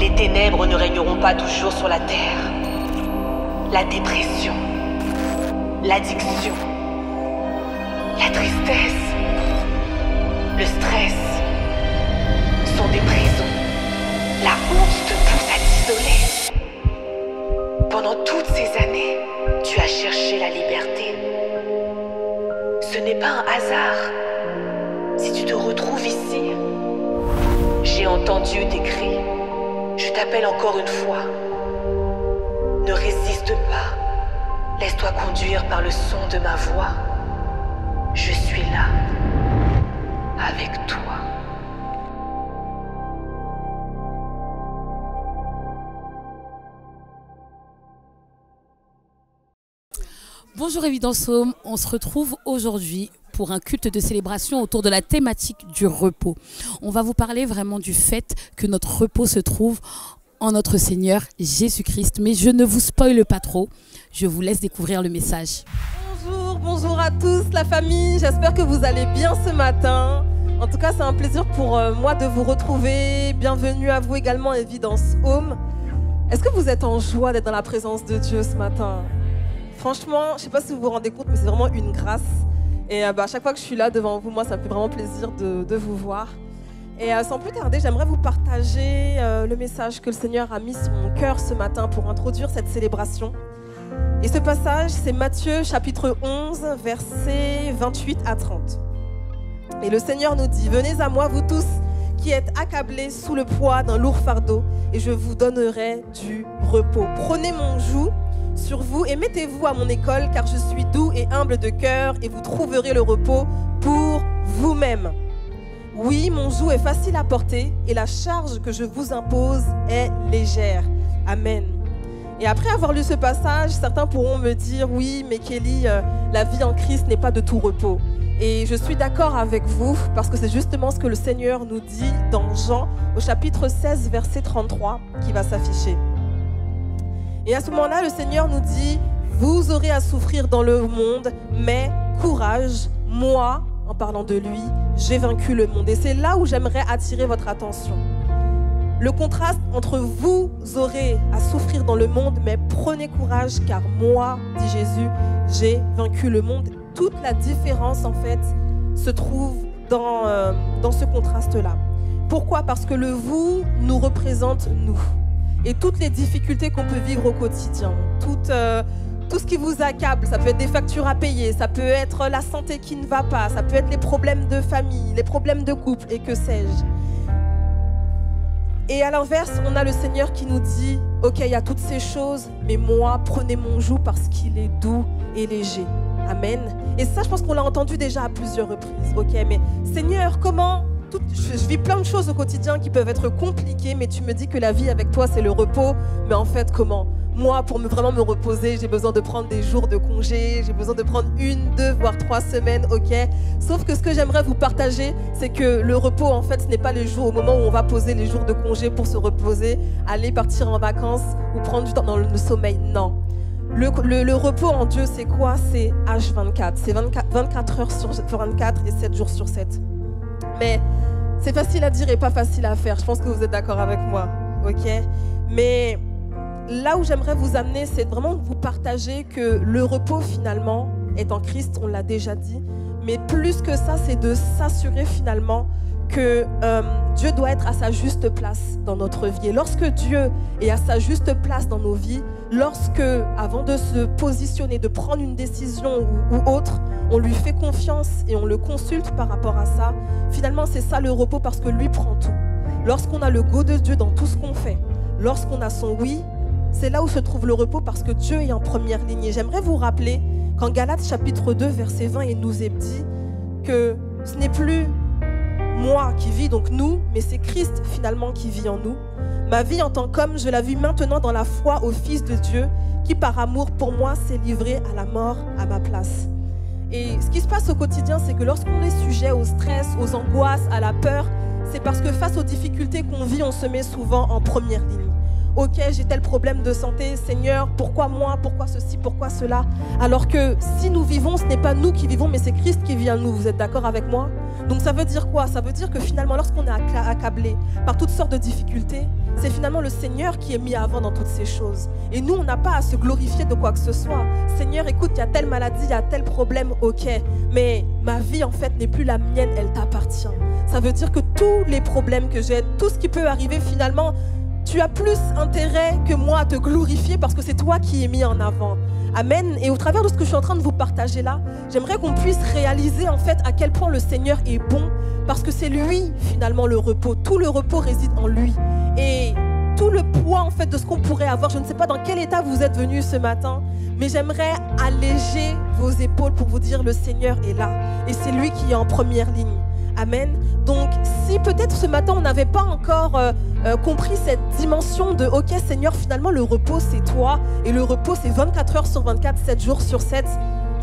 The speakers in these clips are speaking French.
Les ténèbres ne régneront pas toujours sur la terre. La dépression, l'addiction, la tristesse, le stress sont des prisons. La honte te pousse à t'isoler. Pendant toutes ces années, tu as cherché la liberté. Ce n'est pas un hasard si tu te retrouves ici. J'ai entendu tes cris. Je t'appelle encore une fois. Ne résiste pas. Laisse-toi conduire par le son de ma voix. Je suis là, avec toi. Bonjour Évidence Home, on se retrouve aujourd'hui pour un culte de célébration autour de la thématique du repos. On va vous parler vraiment du fait que notre repos se trouve en notre Seigneur Jésus-Christ. Mais je ne vous spoile pas trop, je vous laisse découvrir le message. Bonjour à tous la famille, j'espère que vous allez bien ce matin. En tout cas, c'est un plaisir pour moi de vous retrouver. Bienvenue à vous également Évidence Home. Est-ce que vous êtes en joie d'être dans la présence de Dieu ce matin ? Franchement, je ne sais pas si vous vous rendez compte, mais c'est vraiment une grâce. Et à chaque fois que je suis là devant vous, moi, ça me fait vraiment plaisir de vous voir. Et sans plus tarder, j'aimerais vous partager le message que le Seigneur a mis sur mon cœur ce matin pour introduire cette célébration. Et ce passage, c'est Matthieu chapitre 11, versets 28 à 30. Et le Seigneur nous dit « Venez à moi, vous tous qui êtes accablés sous le poids d'un lourd fardeau, et je vous donnerai du repos. Prenez mon joug sur vous et mettez-vous à mon école, car je suis doux et humble de cœur, et vous trouverez le repos pour vous-même. Oui, mon joug est facile à porter, et la charge que je vous impose est légère. » Amen. Et après avoir lu ce passage, certains pourront me dire « Oui, mais Kelly, la vie en Christ n'est pas de tout repos. » Et je suis d'accord avec vous, parce que c'est justement ce que le Seigneur nous dit dans Jean, au chapitre 16, verset 33, qui va s'afficher. Et à ce moment-là, le Seigneur nous dit « Vous aurez à souffrir dans le monde, mais courage, moi, en parlant de lui, j'ai vaincu le monde. » Et c'est là où j'aimerais attirer votre attention. Le contraste entre vous aurez à souffrir dans le monde, mais prenez courage, car moi, dit Jésus, j'ai vaincu le monde. Toute la différence, en fait, se trouve dans ce contraste-là. Pourquoi ? Parce que le vous nous représente nous. Et toutes les difficultés qu'on peut vivre au quotidien, tout ce qui vous accable, ça peut être des factures à payer, ça peut être la santé qui ne va pas, ça peut être les problèmes de famille, les problèmes de couple et que sais-je. Et à l'inverse, on a le Seigneur qui nous dit « Ok, il y a toutes ces choses, mais moi, prenez mon joug parce qu'il est doux et léger. » Amen. Et ça, je pense qu'on l'a entendu déjà à plusieurs reprises. Ok, mais Seigneur, comment... Je vis plein de choses au quotidien qui peuvent être compliquées, mais tu me dis que la vie avec toi, c'est le repos. Mais en fait, comment ? Moi, pour vraiment me reposer, j'ai besoin de prendre des jours de congé, j'ai besoin de prendre 1, 2, voire 3 semaines, ok ? Sauf que ce que j'aimerais vous partager, c'est que le repos, en fait, ce n'est pas le jour au moment où on va poser les jours de congé pour se reposer, aller partir en vacances ou prendre du temps dans le sommeil. Non. Le repos en Dieu, c'est quoi ? C'est H24. C'est 24 heures sur 24 et 7 jours sur 7. Mais c'est facile à dire et pas facile à faire. Je pense que vous êtes d'accord avec moi, ok ? Mais là où j'aimerais vous amener, c'est vraiment vous partager que le repos, finalement, est en Christ, on l'a déjà dit. Mais plus que ça, c'est de s'assurer, finalement, que Dieu doit être à sa juste place dans notre vie. Et lorsque Dieu est à sa juste place dans nos vies, lorsque, avant de se positionner, de prendre une décision ou autre, on lui fait confiance et on le consulte par rapport à ça, finalement, c'est ça le repos parce que lui prend tout. Lorsqu'on a le go de Dieu dans tout ce qu'on fait, lorsqu'on a son oui, c'est là où se trouve le repos parce que Dieu est en première ligne. Et j'aimerais vous rappeler qu'en Galates chapitre 2, verset 20, il nous est dit que ce n'est plus moi qui vis, donc nous, mais c'est Christ finalement qui vit en nous. Ma vie en tant qu'homme, je la vis maintenant dans la foi au Fils de Dieu qui par amour pour moi s'est livré à la mort à ma place. Et ce qui se passe au quotidien, c'est que lorsqu'on est sujet au stress, aux angoisses, à la peur, c'est parce que face aux difficultés qu'on vit, on se met souvent en première ligne. ok, j'ai tel problème de santé, Seigneur, pourquoi moi, pourquoi ceci, pourquoi cela? Alors que si nous vivons, ce n'est pas nous qui vivons, mais c'est Christ qui vit en nous. Vous êtes d'accord avec moi? Donc ça veut dire quoi? Ça veut dire que finalement, lorsqu'on est accablé par toutes sortes de difficultés, c'est finalement le Seigneur qui est mis avant dans toutes ces choses. Et nous, on n'a pas à se glorifier de quoi que ce soit. Seigneur, écoute, il y a telle maladie, il y a tel problème, ok. Mais ma vie, en fait, n'est plus la mienne, elle t'appartient. Ça veut dire que tous les problèmes que j'ai, tout ce qui peut arriver, finalement, tu as plus intérêt que moi à te glorifier parce que c'est toi qui es mis en avant. Amen. Et au travers de ce que je suis en train de vous partager là, j'aimerais qu'on puisse réaliser en fait à quel point le Seigneur est bon parce que c'est lui finalement le repos. Tout le repos réside en lui. Et tout le poids en fait de ce qu'on pourrait avoir, je ne sais pas dans quel état vous êtes venus ce matin, mais j'aimerais alléger vos épaules pour vous dire le Seigneur est là. Et c'est lui qui est en première ligne. Amen. Donc, si peut-être ce matin, on n'avait pas encore compris cette dimension de « Ok, Seigneur, finalement, le repos, c'est toi. Et le repos, c'est 24 heures sur 24, 7 jours sur 7.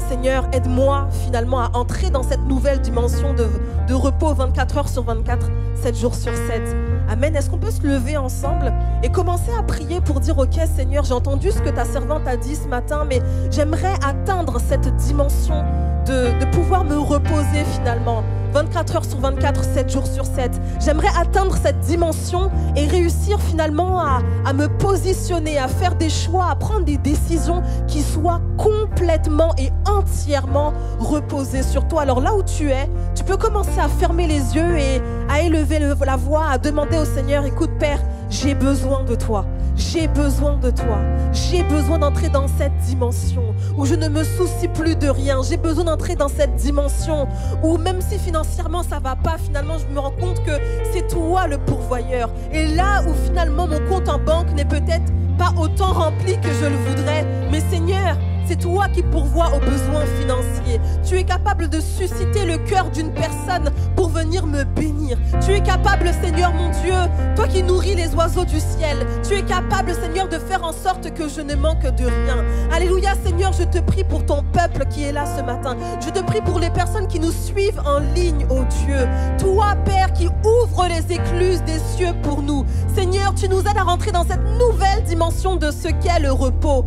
Seigneur, aide-moi finalement à entrer dans cette nouvelle dimension de repos 24 heures sur 24, 7 jours sur 7. » Amen. Est-ce qu'on peut se lever ensemble et commencer à prier pour dire « Ok, Seigneur, j'ai entendu ce que ta servante a dit ce matin, mais j'aimerais atteindre cette dimension de pouvoir me reposer finalement. » 24 heures sur 24, 7 jours sur 7. J'aimerais atteindre cette dimension et réussir finalement à me positionner, à faire des choix, à prendre des décisions qui soient complètement et entièrement reposées sur toi. Alors là où tu es, tu peux commencer à fermer les yeux et à élever la voix, à demander au Seigneur, écoute Père, j'ai besoin de toi. J'ai besoin de toi. J'ai besoin d'entrer dans cette dimension où je ne me soucie plus de rien. J'ai besoin d'entrer dans cette dimension où même si financièrement ça va pas, finalement je me rends compte que c'est toi le pourvoyeur. Et là où finalement mon compte en banque n'est peut-être pas autant rempli que je le voudrais, mais Seigneur, c'est toi qui pourvois aux besoins financiers. Tu es capable de susciter le cœur d'une personne pour venir me bénir. Tu es capable, Seigneur mon Dieu, toi qui nourris les oiseaux du ciel. Tu es capable, Seigneur, de faire en sorte que je ne manque de rien. Alléluia, Seigneur, je te prie pour ton peuple qui est là ce matin. Je te prie pour les personnes qui nous suivent en ligne, oh Dieu. Toi, Père, qui ouvre les écluses des cieux pour nous. Seigneur, tu nous aides à rentrer dans cette nouvelle dimension de ce qu'est le repos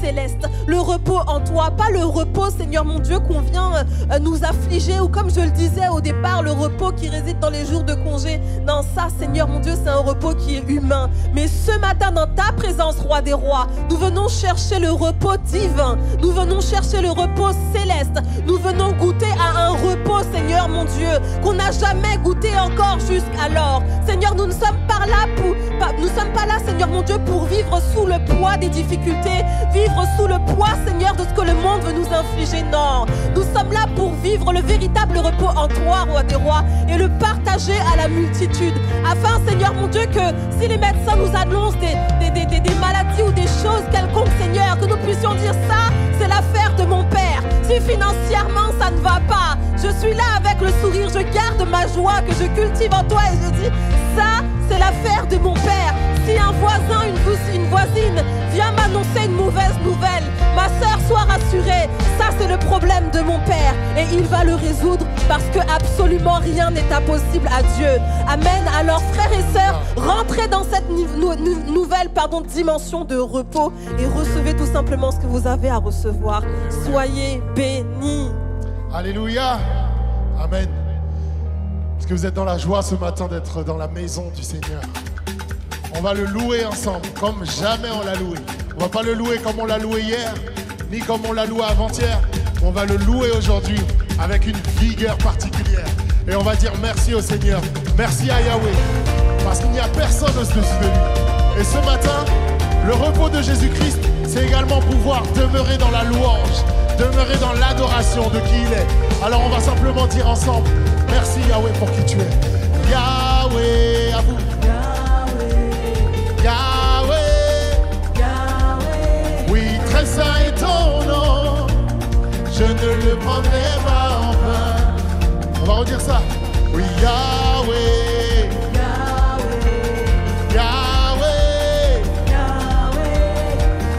céleste. Le repos en toi, pas le repos, Seigneur mon Dieu, qu'on vient nous affliger ou comme je le disais au départ, le repos qui réside dans les jours de congé. Non, ça, Seigneur mon Dieu, c'est un repos qui est humain. Mais ce matin, dans ta présence, Roi des rois, nous venons chercher le repos divin. Nous venons chercher le repos céleste. Nous venons goûter à un repos, Seigneur mon Dieu, qu'on n'a jamais goûté encore jusqu'alors. Seigneur, nous ne sommes pas là, Seigneur mon Dieu, pour vivre sous le poids des difficultés, vivre sous le poids, Seigneur, de ce que le monde veut nous infliger. Non, nous sommes là pour vivre le véritable repos en toi, Roi des rois, et le partager à la multitude. Afin, Seigneur mon Dieu, que si les médecins nous annoncent des maladies ou des choses quelconques, Seigneur, que nous puissions dire ça, c'est l'affaire de mon Père. Si financièrement ça ne va pas, je suis là avec le sourire, je garde ma joie que je cultive en toi et je dis, ça, c'est l'affaire de mon Père. Si un voisin, une voisine vient m'annoncer une mauvaise nouvelle, ma sœur, sois rassurée, ça c'est le problème de mon Père et il va le résoudre parce que absolument rien n'est impossible à Dieu. Amen. Alors frères et sœurs, rentrez dans cette nouvelle dimension de repos et recevez tout simplement ce que vous avez à recevoir. Soyez bénis. Alléluia. Amen. Est-ce que vous êtes dans la joie ce matin d'être dans la maison du Seigneur? On va le louer ensemble, comme jamais on l'a loué. On va pas le louer comme on l'a loué hier, ni comme on l'a loué avant-hier. On va le louer aujourd'hui avec une vigueur particulière. Et on va dire merci au Seigneur, merci à Yahweh, parce qu'il n'y a personne au-dessus de lui. Et ce matin, le repos de Jésus-Christ, c'est également pouvoir demeurer dans la louange, demeurer dans l'adoration de qui il est. Alors on va simplement dire ensemble, merci Yahweh pour qui tu es. Yahweh, à vous. Yahweh, Yahweh, oui, très saint est ton nom, je ne le prendrai pas en vain. On va redire ça. Oui, Yahweh, Yahweh, Yahweh, Yahweh,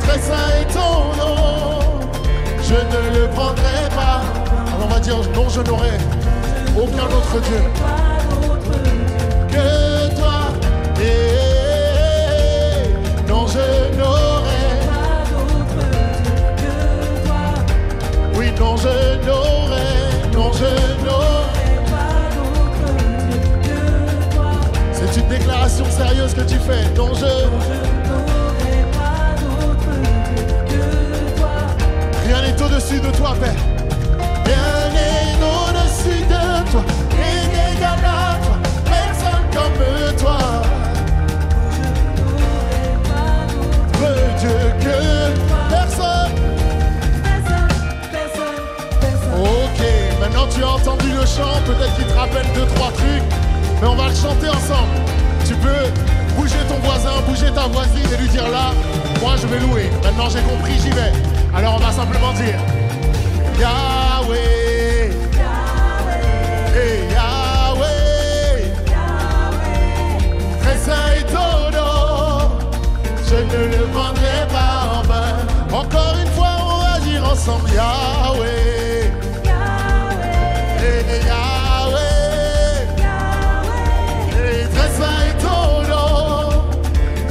très saint est ton nom, je ne le prendrai pas. Alors on va dire non, je n'aurai aucun autre Dieu que toi. Et l'adoration sérieuse que tu fais. Non, je n'aurai pas d'autre Dieu que toi. Rien n'est au-dessus de toi, Père. Rien n'est au-dessus de toi. Rien n'égale à toi. Personne comme toi. Je n'aurai pas d'autre Dieu que personne. Personne. Ok, maintenant tu as entendu le chant. Peut-être qu'il te rappelle 2-3 trucs. Mais on va le chanter ensemble. Tu peux bouger ton voisin, bouger ta voisine et lui dire là, moi je vais louer. Maintenant j'ai compris, j'y vais. Alors on va simplement dire Yahweh, et Yahweh, très saint et ton nom, je ne le prendrai pas en vain. Encore une fois on va dire ensemble Yahweh, et Yahweh.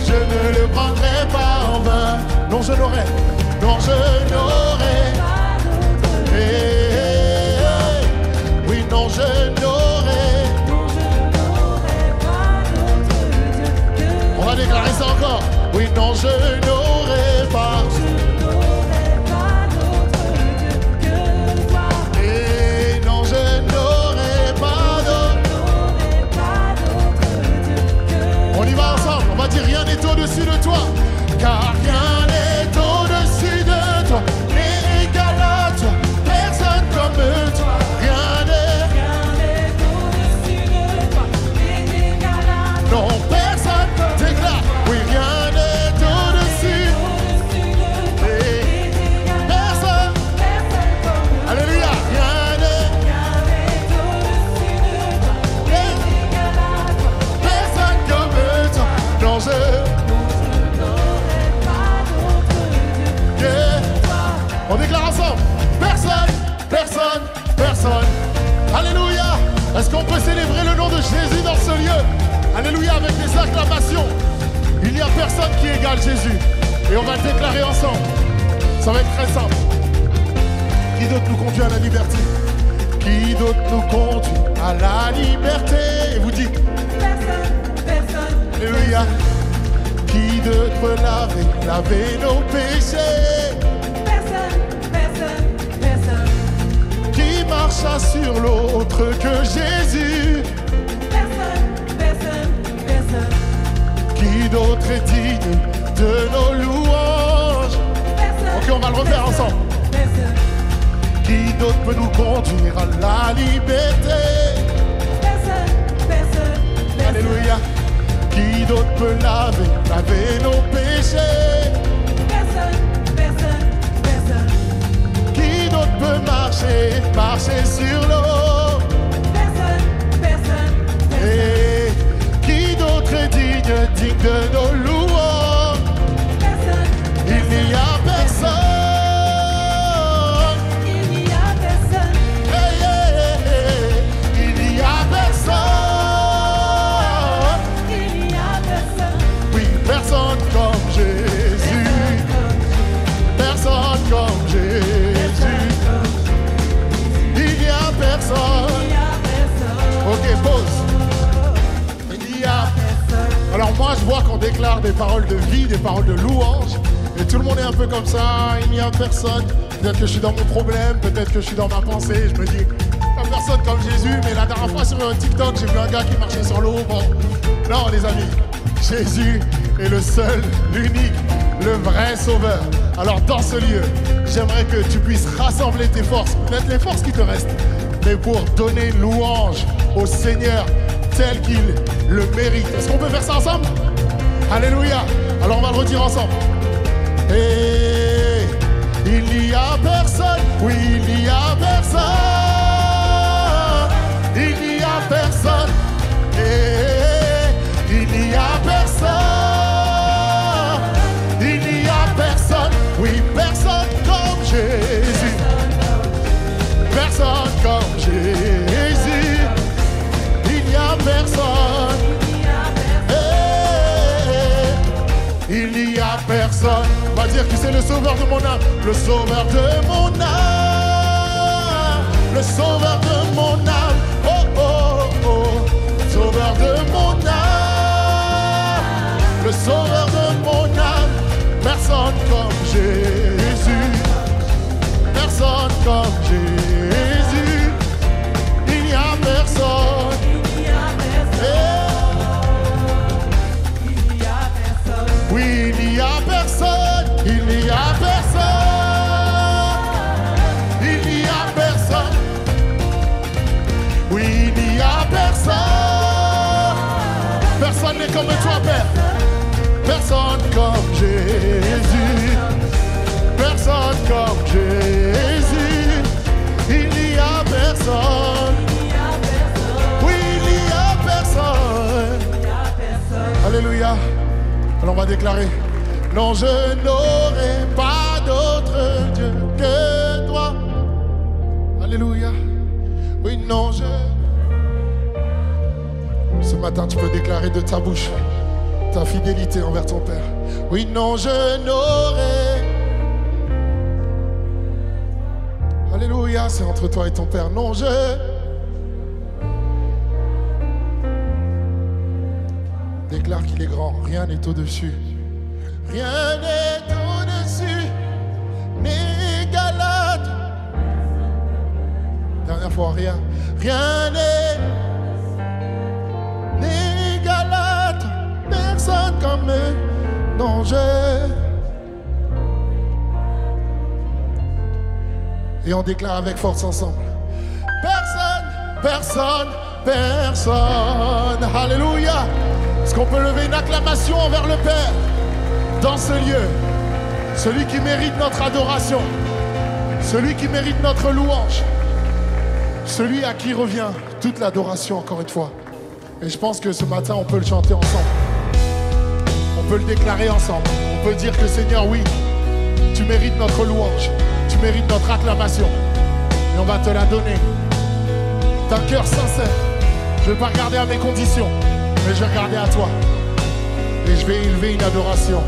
Je ne le prendrai pas en vain. Non, je n'aurai. Non, je n'aurai. Oui, non, je n'aurai. On va déclarer ça encore. Oui, non, je n'aurai pas. Et non, je n'aurai pas d'autre. On y va ensemble. On va dire rien n'est au-dessus de toi. Car rien n'est au-dessus de toi. Et égal à toi. Personne comme toi. Rien n'est au-dessus de toi. Et égal à toi. Non, personne. Déclare. Oui, rien n'est au-dessus. Et personne. Alléluia. Rien n'est au-dessus de toi. Et égal à toi. personne comme toi. Non, on déclare ensemble. Personne, personne, personne. Alléluia. Est-ce qu'on peut célébrer le nom de Jésus dans ce lieu? Alléluia, avec des acclamations. Il n'y a personne qui égale Jésus. Et on va le déclarer ensemble. Ça va être très simple. Qui d'autre nous conduit à la liberté? Qui d'autre nous conduit à la liberté? Et vous dites Personne. Alléluia. Qui d'autre peut laver nos péchés? Personne. Qui marcha sur l'autre que Jésus? Personne. Qui d'autre est digne de nos louanges? Ok, on va le refaire ensemble. Qui d'autre peut nous conduire à la liberté? Alléluia. Qui d'autre peut laver nos péchés? Personne. Qui d'autre peut marcher sur l'eau? Personne. Et qui d'autre est digne de nos louanges? Il n'y a personne. Hey, hey, hey. Il n'y a personne. Oui, personne comme Jésus. Personne comme Jésus. Il n'y a personne. Ok, pause. Il y a. Alors moi je vois qu'on déclare des paroles de vie, des paroles de louange. Et tout le monde est un peu comme ça, il n'y a personne. Peut-être que je suis dans mon problème, peut-être que je suis dans ma pensée. Je me dis, il n'y a personne comme Jésus. Mais la dernière fois sur TikTok, j'ai vu un gars qui marchait sur l'eau. Bon, non les amis, Jésus est le seul, l'unique, le vrai sauveur. Alors dans ce lieu, j'aimerais que tu puisses rassembler tes forces, peut-être les forces qui te restent, mais pour donner louange au Seigneur tel qu'il le mérite. Est-ce qu'on peut faire ça ensemble? Alléluia. Alors on va le redire ensemble. Et il n'y a personne, oui il n'y a personne, il n'y a personne, et il n'y a personne, il n'y a personne, oui personne comme Jésus, personne comme Jésus, il n'y a personne, il n'y a personne. On va dire que c'est le sauveur de mon âme, le sauveur de mon âme, le sauveur de mon âme, oh oh oh, sauveur de mon âme. le sauveur de mon âme. Personne comme Jésus, personne comme Jésus. Il n'y a personne. Oui, il n'y a personne, il n'y a personne, il n'y a personne. Oui, il n'y a personne. Personne n'est comme toi, Père. Personne comme Jésus. Personne comme Jésus. Il n'y a personne. Oui, il n'y a personne. Alléluia. Alors on va déclarer: non, je n'aurai pas d'autre Dieu que toi. Alléluia. Oui, non, Ce matin, tu peux déclarer de ta bouche ta fidélité envers ton Père. Oui, non, je n'aurai. Alléluia, c'est entre toi et ton Père. Non, déclare qu'il est grand, rien n'est au-dessus. Rien n'est au-dessus, n'égalade. Dernière fois, rien n'est n'égalade. Personne comme eux, non, Et on déclare avec force ensemble: personne. Alléluia. Est-ce qu'on peut lever une acclamation envers le Père dans ce lieu? Celui qui mérite notre adoration, celui qui mérite notre louange, celui à qui revient toute l'adoration encore une fois. Et je pense que ce matin on peut le chanter ensemble, on peut le déclarer ensemble, on peut dire que Seigneur, oui, tu mérites notre louange, tu mérites notre acclamation, et on va te la donner d'un cœur sincère. Je ne vais pas regarder à mes conditions, mais je vais regarder à toi. Et je vais élever une adoration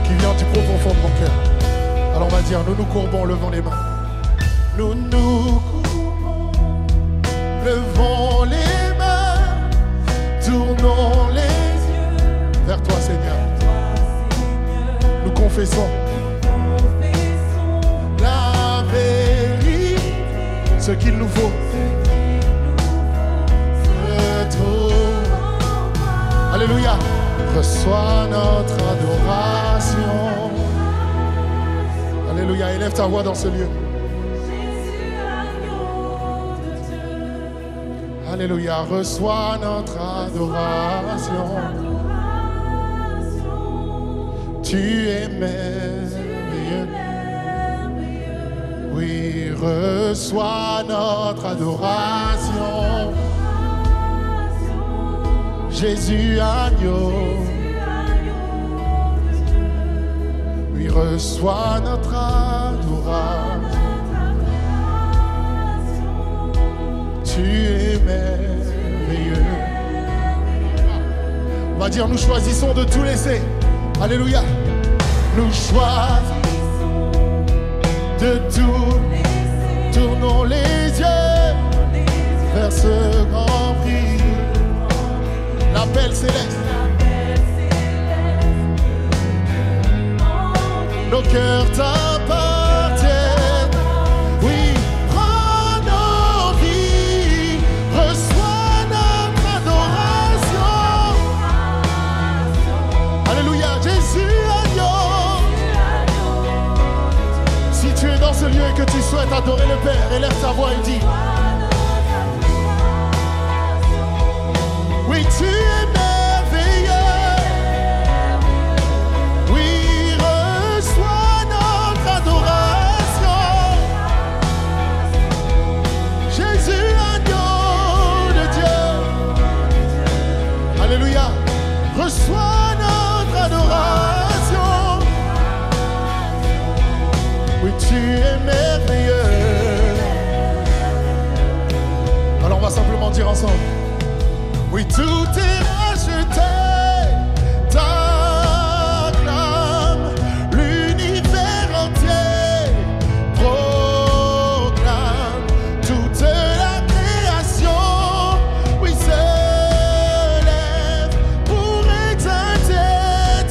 qui vient du profond fond de mon cœur. Alors on va dire: nous nous courbons, levons les mains. Nous nous courbons, levons les mains, tournons les yeux vers toi, Seigneur. Nous confessons la vérité, ce qu'il nous faut. Alléluia. Reçois notre adoration. Alléluia. Élève ta voix dans ce lieu. Alléluia. Reçois notre adoration. Tu es merveilleux. Oui, reçois notre adoration. Jésus agneau, oui, reçois notre adoration. Tu es merveilleux. On va dire: nous choisissons de tout laisser. Alléluia. Nous choisissons de tout laisser. Tournons les yeux vers ce grand prix. L'appel céleste. Nos cœurs t'appartiennent. Oui, prends nos vies. Reçois notre adoration. Alléluia. Jésus agneau. Si tu es dans ce lieu et que tu souhaites adorer le Père, élève ta voix et dis: oui, tu es merveilleux. Oui, reçois notre adoration. Jésus, agneau de Dieu. Alléluia. Reçois notre adoration. Oui, tu es merveilleux. Alors on va simplement dire ensemble: oui, tout est racheté, t'acclame, l'univers entier proclame, toute la création, oui, se lève pour exalter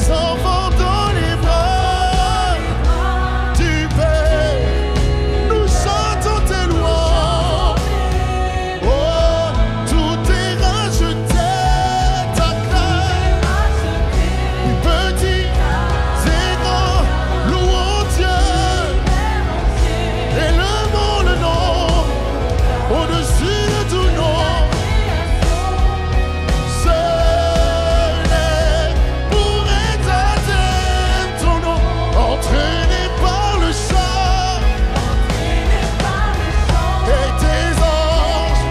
enfants dans les bras du Père. Nous chantons tes louanges. Oh, tout est racheté, t'acclame. Les petits et grands, louons Dieu. Élevons le nom au-dessus de tout nom. Seul est pour éteindre ton nom, entraîné par le chant et tes anges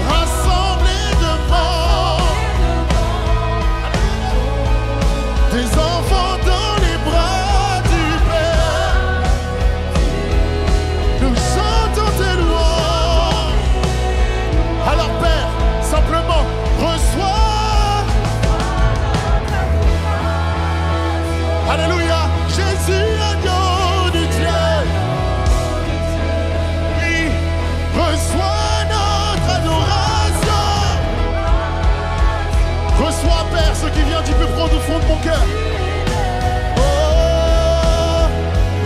rassemblés devant. Tes enfants dans les bras du Père. Nous chantons tes louanges. Alors Père, simplement reçois. Alléluia, Jésus, agneau du Dieu. Oui, reçois notre adoration. Reçois, Père, ce qui vient du plus profond de mon cœur. Oh,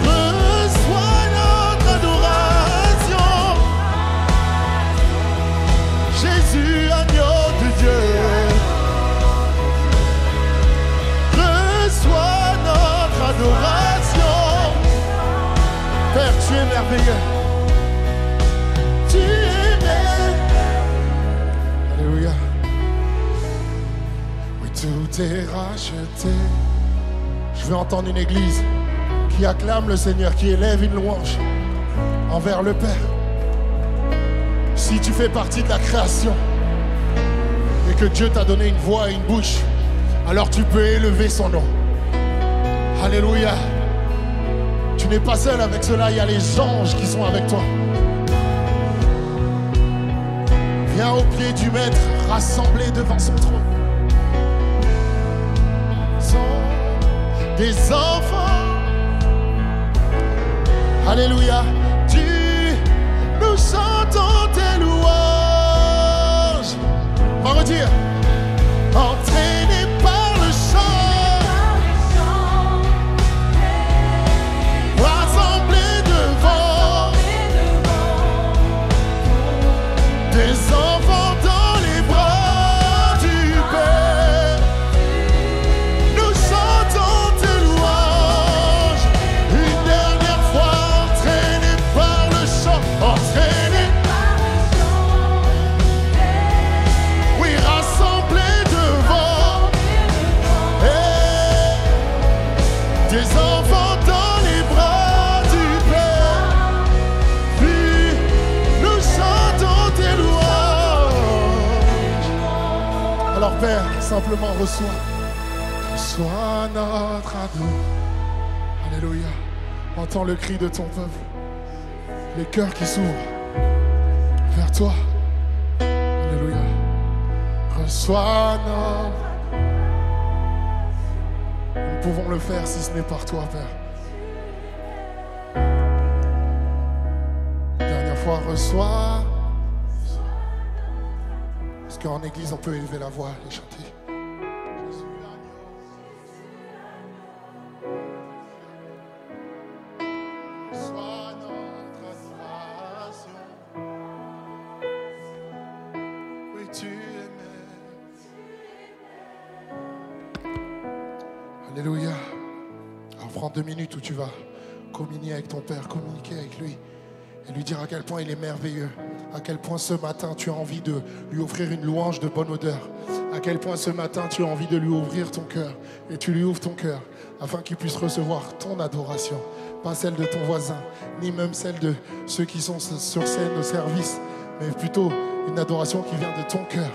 reçois notre adoration. Jésus, agneau de Dieu. Reçois notre adoration. Père, tu es merveilleux. Tu es merveilleux. Alléluia. Oui, tout est racheté. Je veux entendre une église qui acclame le Seigneur, qui élève une louange envers le Père. Si tu fais partie de la création et que Dieu t'a donné une voix et une bouche, alors tu peux élever son nom. Alléluia. Tu n'es pas seul avec cela, il y a les anges qui sont avec toi. Viens au pied du Maître, rassemblés devant son trône. Sont des enfants. Alléluia. Nous chantons tes louanges. On va redire. Entraînés par le chant, rassemblés devant, des enfants dans les bras du Père. Nous chantons tes louanges. Une dernière fois, entraînés par le chant, entraînés. Oui, rassemblés devant. Et des enfants dans les bras du Père. Puis nous chantons tes louanges. Alors Père, simplement reçois notre ado. Alléluia. Entends le cri de ton peuple. Les cœurs qui s'ouvrent vers toi. Alléluia. Reçois notre. Nous pouvons le faire si ce n'est par toi, Père. Dernière fois, reçois. Est-ce qu'en église, on peut élever la voix et chanter? Reçois notre adoration. Oui, tu es maître. Alléluia. Alors prends 2 minutes où tu vas communier avec ton Père, communiquer avec lui et lui dire à quel point il est merveilleux, à quel point ce matin tu as envie de lui offrir une louange de bonne odeur, à quel point ce matin tu as envie de lui ouvrir ton cœur et tu lui ouvres ton cœur afin qu'il puisse recevoir ton adoration, pas celle de ton voisin, ni même celle de ceux qui sont sur scène au service, mais plutôt une adoration qui vient de ton cœur.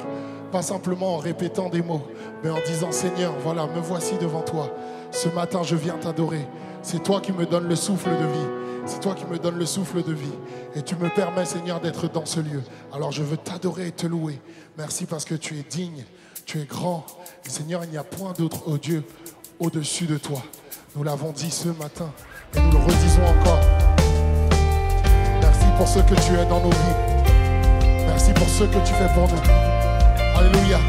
Pas simplement en répétant des mots, mais en disant Seigneur, voilà, me voici devant toi. Ce matin, je viens t'adorer. C'est toi qui me donnes le souffle de vie. C'est toi qui me donnes le souffle de vie. Et tu me permets, Seigneur, d'être dans ce lieu. Alors je veux t'adorer et te louer. Merci parce que tu es digne, tu es grand. Et Seigneur, il n'y a point d'autre, oh Dieu, au-dessus de toi. Nous l'avons dit ce matin et nous le redisons encore. Merci pour ce que tu es dans nos vies. Merci pour ce que tu fais pour nous. Alléluia.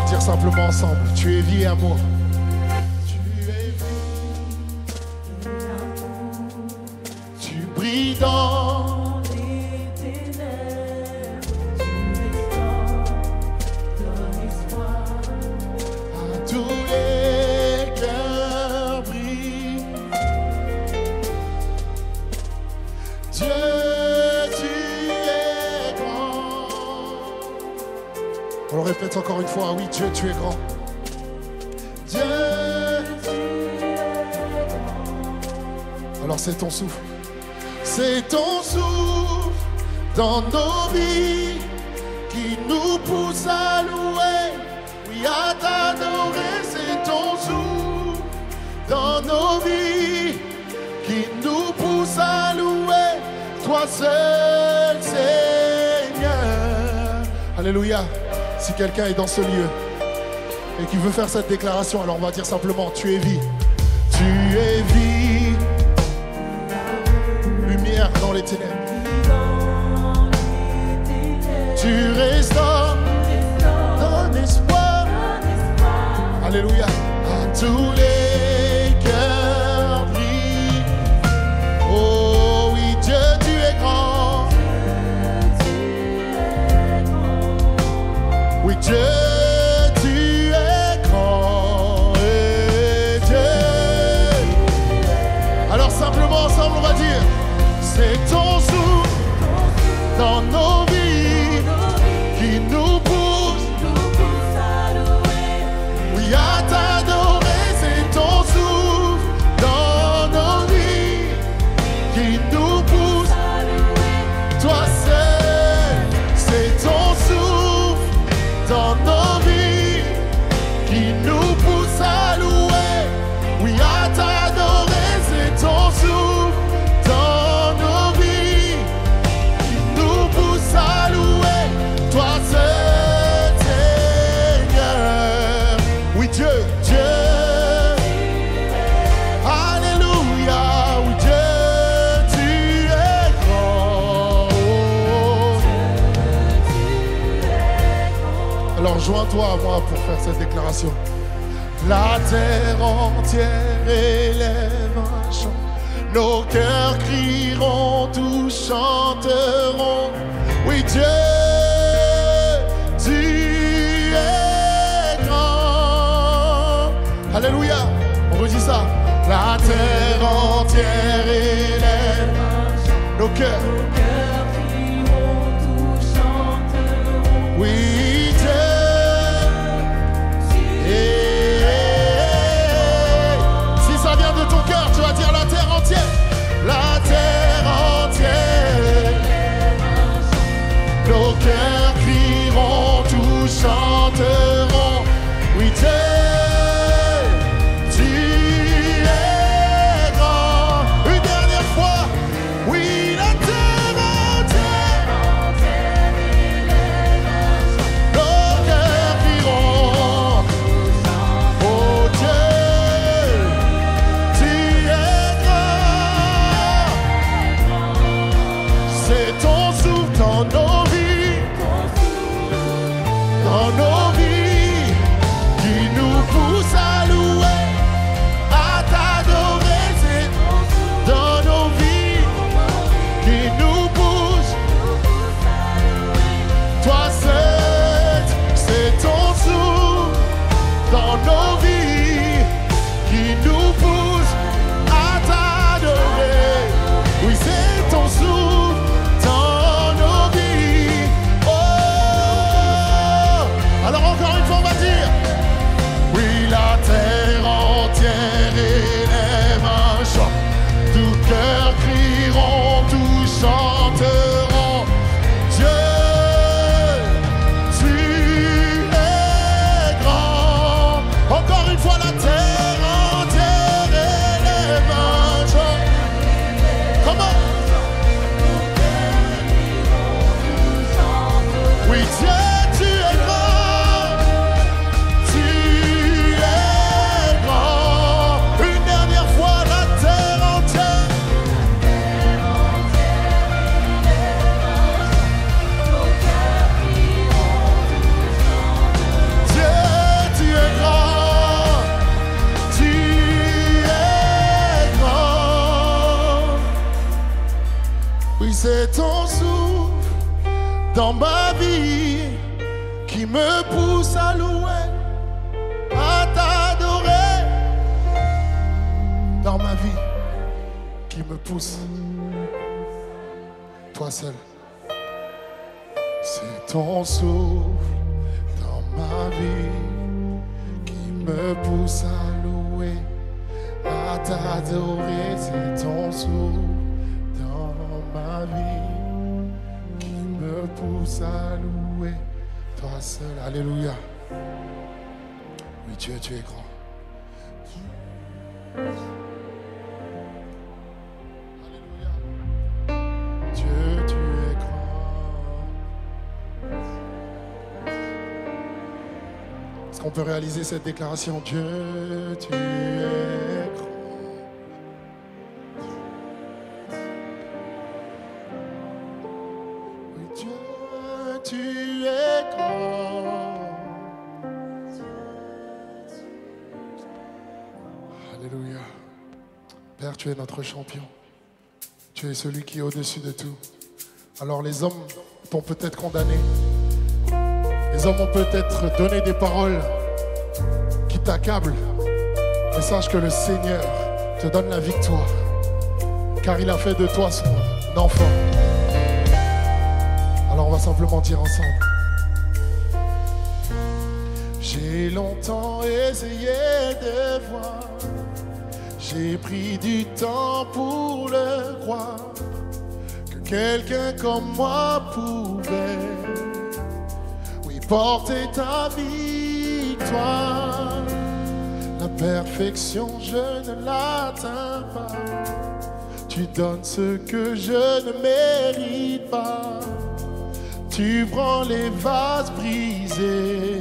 dire simplement ensemble, tu es vie et amour. Tu brilles dans les ténèbres, tu donnes espoir à tous les cœurs brillent. Dieu, tu es grand. On le répète encore une fois, oui, Dieu, tu es grand. Dieu, tu es grand. Alors c'est ton souffle. C'est ton souffle dans nos vies qui nous pousse à louer, oui, à t'adorer. C'est ton souffle dans nos vies qui nous pousse à louer, toi seul, Seigneur. Alléluia. Si quelqu'un est dans ce lieu et qui veut faire cette déclaration, alors on va dire simplement, tu es vie. Tu es vie. Lumière dans les ténèbres. Tu restaures, donne espoir. Alléluia. À tous les cœurs brillent. Oh oui, Dieu, tu es grand. Oui, Dieu, tu es grand. Et Dieu. Alors simplement ensemble, on va dire. C'est ton souffle dans nos vies qui nous pousse à louer, oui, à t'adorer. C'est ton souffle dans nos vies qui nous pousse à louer, toi seul. C'est ton souffle dans nos vies qui nous pousse à louer, oui, à t'adorer. C'est ton souffle dans nos vies qui nous pousse à louer, toi seul, Seigneur. Oui, Dieu, Dieu. Alléluia. Oui, Dieu, tu es grand. Alors joins-toi à moi pour faire cette déclaration. La terre entière élève un chant. Nos cœurs crieront, tous chanteront. Oui, Dieu, tu es grand. Alléluia. On redit ça. La terre entière élève nos cœurs. crieront, tous chanteront. Oui, Dieu. Si ça vient de ton cœur, tu vas dire la terre entière. La terre entière. Nos cœurs crieront, tous chanteront. Oui, Dieu, tu es grand. Une dernière fois. Oui, la terre entière. Nos cœurs crieront. Oh Dieu, tu es grand. C'est ton souffle dans nos vies, dans nos vies, qui nous pousse à louer, à t'adorer. C'est dans nos vies qui nous pousse, toi seul. C'est ton souffle dans nos vies qui nous pousse à t'adorer. Oui, c'est ton souffle dans nos vies. Oh, alors encore dans ma vie qui me pousse à louer, à t'adorer. Dans ma vie qui me pousse, toi seul. C'est ton souffle dans ma vie qui me pousse à louer, à t'adorer. C'est ton souffle dans ma vie qui me pousse à louer, toi seul. Alléluia. Oui, Dieu, tu es grand. Alléluia. Dieu, tu es grand. Est-ce qu'on peut réaliser cette déclaration? Dieu, tu es grand. Oui, Dieu, tu es grand. Alléluia. Père, tu es notre champion. Tu es celui qui est au-dessus de tout. Alors les hommes t'ont peut-être condamné. Les hommes ont peut-être donné des paroles qui t'accablent. Mais sache que le Seigneur te donne la victoire. Car il a fait de toi son enfant. Alors on va simplement dire ensemble. J'ai longtemps essayé de voir. J'ai pris du temps pour le croire, que quelqu'un comme moi pouvait, oui, porter ta victoire. La perfection, je ne l'atteins pas. Tu donnes ce que je ne mérite pas. Tu prends les vases brisés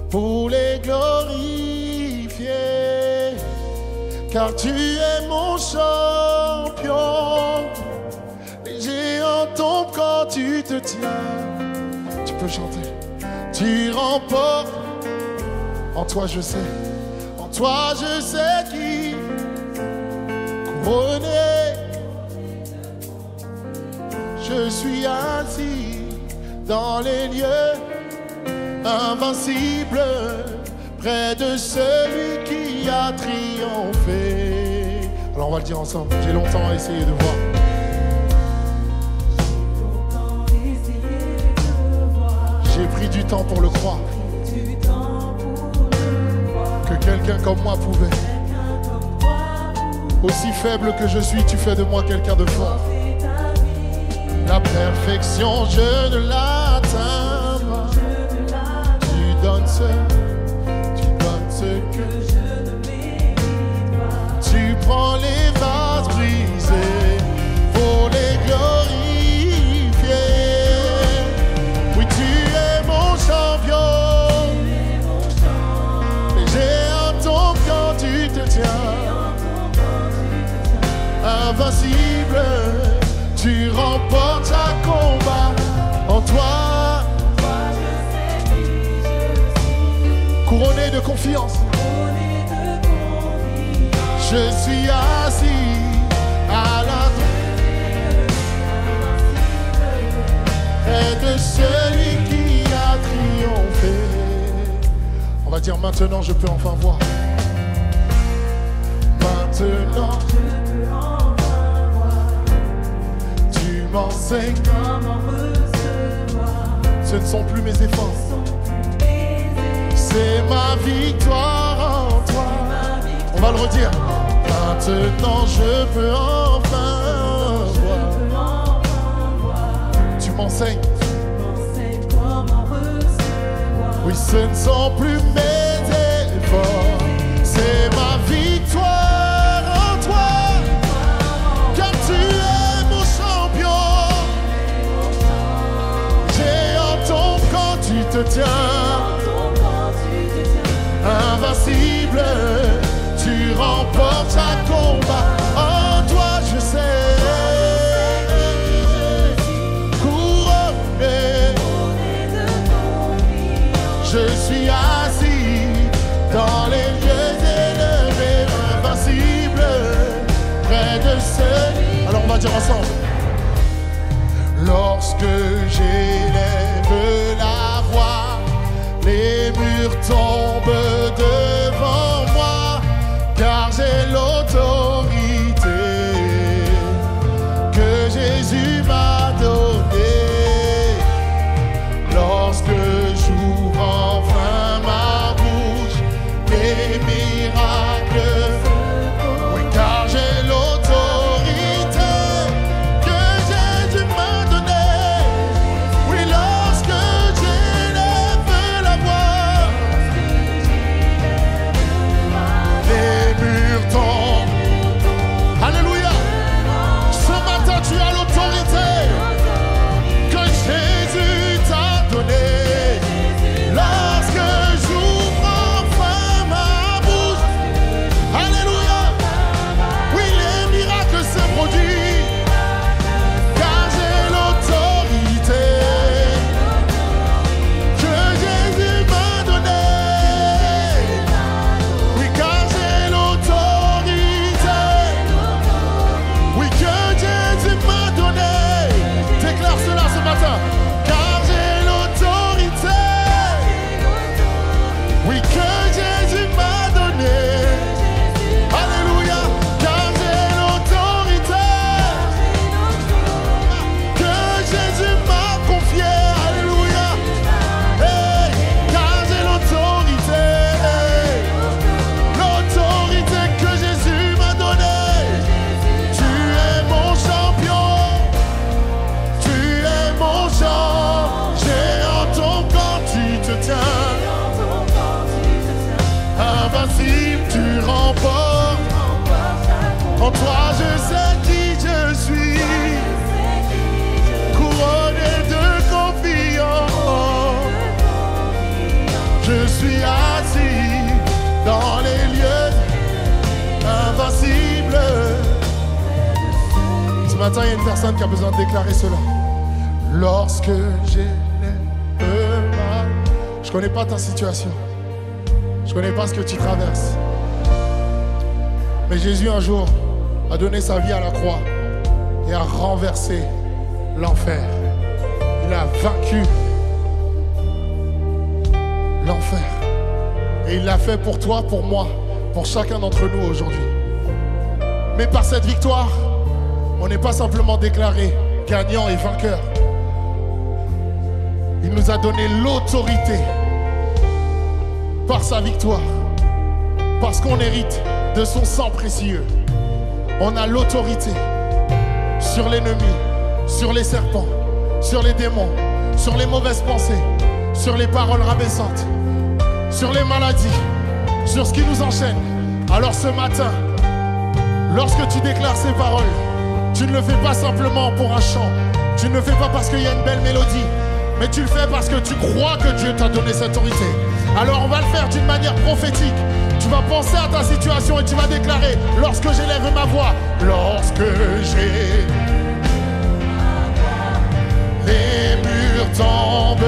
pour les glorifier. Car tu es mon champion. Les géants tombent quand tu te tiens. Tu peux chanter. Tu remportes. En toi je sais. En toi je sais qui couronné. Je suis assis dans les lieux invincibles, près de celui qui a triomphé. Alors on va le dire ensemble. J'ai longtemps essayé de voir. J'ai pris du temps pour le croire. Que quelqu'un comme moi pouvait. Aussi faible que je suis, tu fais de moi quelqu'un de fort. La perfection, je ne l'atteins pas. Tu donnes ce que je ne mérite pas. Tu prends les vases brisés pour les glorifier. Oui, tu es mon champion. Les géants tombent quand tu te tiens. Invincible, tu remportes chaque combat. En toi, couronné de confiance. Je suis assis à la droite de celui qui a triomphé. On va dire maintenant je peux enfin voir. Maintenant je peux enfin voir. Tu m'enseignes comment recevoir. Ce ne sont plus mes efforts. C'est ma victoire en toi. On va le redire. Maintenant je peux enfin voir. Tu m'enseignes comment recevoir. Oui, ce ne sont plus mes efforts. C'est ma victoire en toi. Car tu es mon champion. Géant tombe quand tu te tiens. Invincible, tu remportes chaque combat. En toi je sais, couronné. Je suis assis dans les lieux élevés, invincible, près de celui. Alors on va dire ensemble. Lorsque j'élève la voix, les murs tombent devant moi, car j'ai l'autorité que Jésus m'a donnée. Lorsque j'ouvre enfin ma bouche, les miracles, oui, car j'ai l'autorité que Jésus m'a donnée. Oui, lorsque j'élève la voix, les murs tombent. Alléluia. Ce matin, tu as l'autorité que Jésus t'a donnée. Lorsque j'ouvre enfin ma bouche, alléluia, oui, les miracles se produisent, car j'ai l'autorité que Jésus m'a donnée. Oui, car j'ai l'autorité, oui, que Jésus m'a donnée. Déclare cela ce matin, car j'ai l'autorité, oui, que Jésus m'a donnée. Alléluia, car j'ai l'autorité que Jésus m'a confiée. Alléluia, hey, car j'ai l'autorité, l'autorité que Jésus m'a donnée. Tu es mon champion, tu es mon champ, géant ton corps, tu te tiens. Invincible, tu remportes. En toi, je sais qui je suis. Couronné de confiance, je suis assis dans les lieux invincibles. Ce matin, il y a une personne qui a besoin de déclarer cela. Lorsque j'élève ma... Je connais pas ta situation. Je connais pas ce que tu traverses. Mais Jésus un jour a donné sa vie à la croix et a renversé l'enfer. Il a vaincu l'enfer. Et il l'a fait pour toi, pour moi, pour chacun d'entre nous aujourd'hui. Mais par cette victoire, on n'est pas simplement déclaré gagnant et vainqueur. Il nous a donné l'autorité par sa victoire, parce qu'on hérite de son sang précieux. On a l'autorité sur l'ennemi, sur les serpents, sur les démons, sur les mauvaises pensées, sur les paroles rabaissantes, sur les maladies, sur ce qui nous enchaîne. Alors ce matin, lorsque tu déclares ces paroles, tu ne le fais pas simplement pour un chant, tu ne le fais pas parce qu'il y a une belle mélodie, mais tu le fais parce que tu crois que Dieu t'a donné cette autorité. Alors on va le faire d'une manière prophétique. Tu vas penser à ta situation et tu vas déclarer: lorsque j'élève ma voix, lorsque j'ai les murs tombent,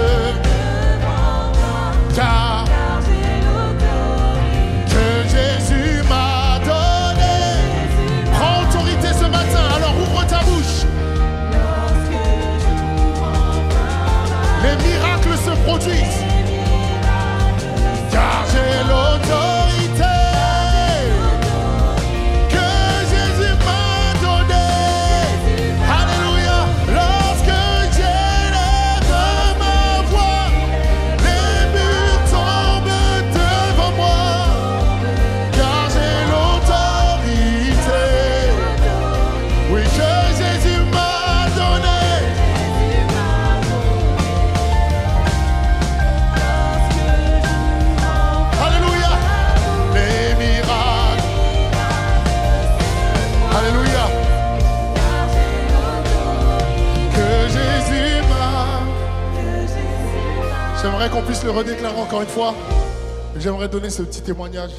car que Jésus m'a donné. Prends autorité ce matin, alors ouvre ta bouche. Les miracles se produisent, car j'ai l'autorité que Jésus m'a donnée. Alléluia. Lorsque j'élève ma voix, les murs tombent devant moi, car j'ai l'autorité, oui, que Jésus m'a donnée. Alléluia. Les miracles. Alléluia. Que Jésus m'a. J'aimerais qu'on puisse le redéclarer encore une fois. J'aimerais donner ce petit témoignage.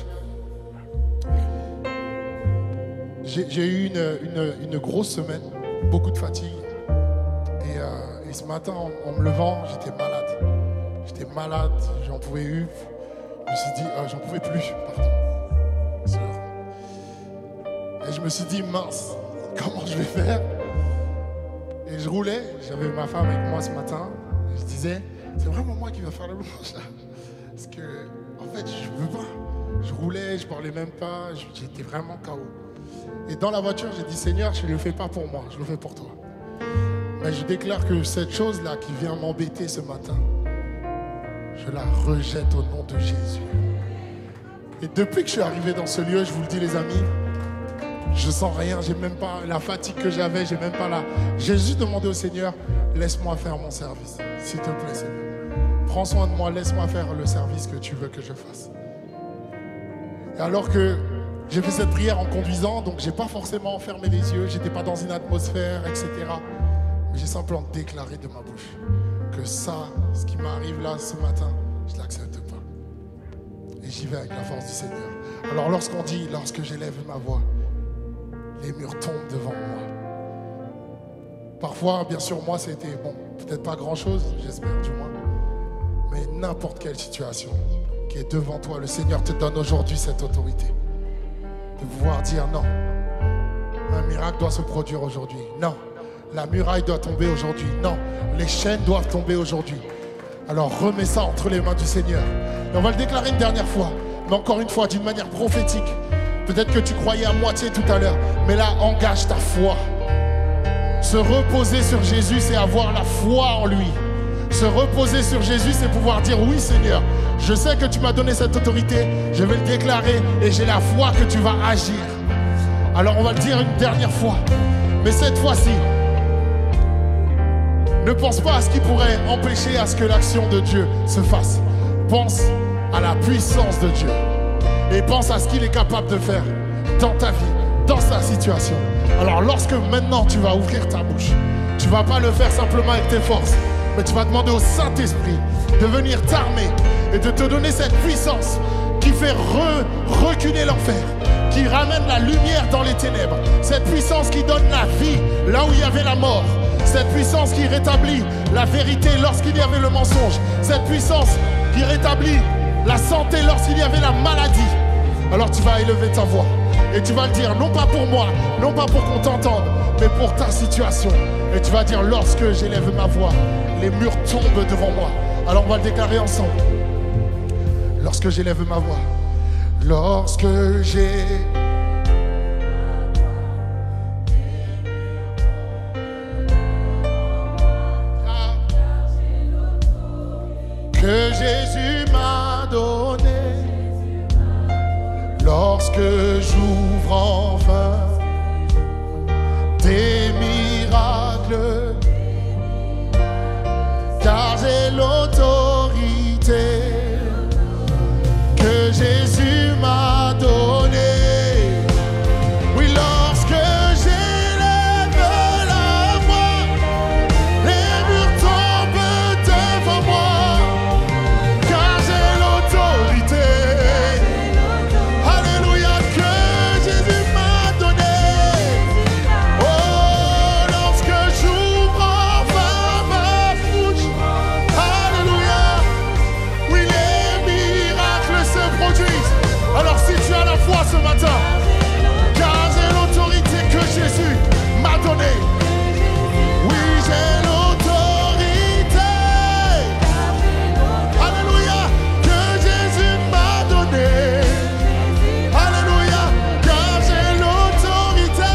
J'ai eu une grosse semaine, beaucoup de fatigue. Et ce matin, en me levant, j'étais malade. J'étais malade, j'en pouvais plus. Je me suis dit, j'en pouvais plus, pardon. Sœur. Et je me suis dit, mince, comment je vais faire? Et je roulais, j'avais ma femme avec moi ce matin. Et je disais, c'est vraiment moi qui vais faire le louange là. Parce que, en fait, je veux pas. Je roulais, je parlais même pas, j'étais vraiment KO. Et dans la voiture, j'ai dit, Seigneur, je ne le fais pas pour moi, je le fais pour toi. Mais je déclare que cette chose-là qui vient m'embêter ce matin, je la rejette au nom de Jésus. Et depuis que je suis arrivé dans ce lieu, je vous le dis les amis, je sens rien, j'ai même pas la fatigue que j'avais, j'ai même pas la... J'ai juste demandé au Seigneur, laisse-moi faire mon service, s'il te plaît Seigneur. Prends soin de moi, laisse-moi faire le service que tu veux que je fasse. Et alors que j'ai fait cette prière en conduisant, donc j'ai pas forcément fermé les yeux, j'étais pas dans une atmosphère, etc. Mais j'ai simplement déclaré de ma bouche que ça, ce qui m'arrive là ce matin, je l'accepte pas. Et j'y vais avec la force du Seigneur. Alors lorsqu'on dit, lorsque j'élève ma voix, les murs tombent devant moi. Parfois, bien sûr, moi, c'était, bon, peut-être pas grand-chose, j'espère du moins. Mais n'importe quelle situation qui est devant toi, le Seigneur te donne aujourd'hui cette autorité. De pouvoir dire non. Un miracle doit se produire aujourd'hui. Non. La muraille doit tomber aujourd'hui. Non. Les chaînes doivent tomber aujourd'hui. Alors remets ça entre les mains du Seigneur. Et on va le déclarer une dernière fois. Mais encore une fois, d'une manière prophétique. Peut-être que tu croyais à moitié tout à l'heure. Mais là, engage ta foi. Se reposer sur Jésus, c'est avoir la foi en lui. Se reposer sur Jésus, c'est pouvoir dire oui Seigneur, je sais que tu m'as donné cette autorité, je vais le déclarer et j'ai la foi que tu vas agir. Alors on va le dire une dernière fois, mais cette fois-ci, ne pense pas à ce qui pourrait empêcher à ce que l'action de Dieu se fasse. Pense à la puissance de Dieu et pense à ce qu'il est capable de faire dans ta vie, dans sa situation. Alors lorsque maintenant tu vas ouvrir ta bouche, tu ne vas pas le faire simplement avec tes forces, mais tu vas demander au Saint-Esprit de venir t'armer et de te donner cette puissance qui fait reculer l'enfer, qui ramène la lumière dans les ténèbres, cette puissance qui donne la vie là où il y avait la mort, cette puissance qui rétablit la vérité lorsqu'il y avait le mensonge, cette puissance qui rétablit la santé lorsqu'il y avait la maladie. Alors tu vas élever ta voix et tu vas le dire, non pas pour moi, non pas pour qu'on t'entende, mais pour ta situation. Et tu vas dire, lorsque j'élève ma voix, les murs tombent devant moi. Alors on va le déclarer ensemble. Lorsque j'élève ma voix, lorsque j'ai... que Jésus m'a donné, lorsque j'ouvre enfin des miracles, car j'ai l'autorité que Jésus m'a donnée. Oui, lorsque j'élève la voix, les murs tombent devant moi, car j'ai l'autorité. Alléluia, que Jésus m'a donné. Oh, lorsque j'ouvre enfin ma bouche, alléluia, oui, les miracles se produisent. Alors si tu as la foi ce matin, car j'ai l'autorité que Jésus m'a donnée. Oui, j'ai l'autorité. Alléluia, que Jésus m'a donnée. Alléluia, car j'ai l'autorité.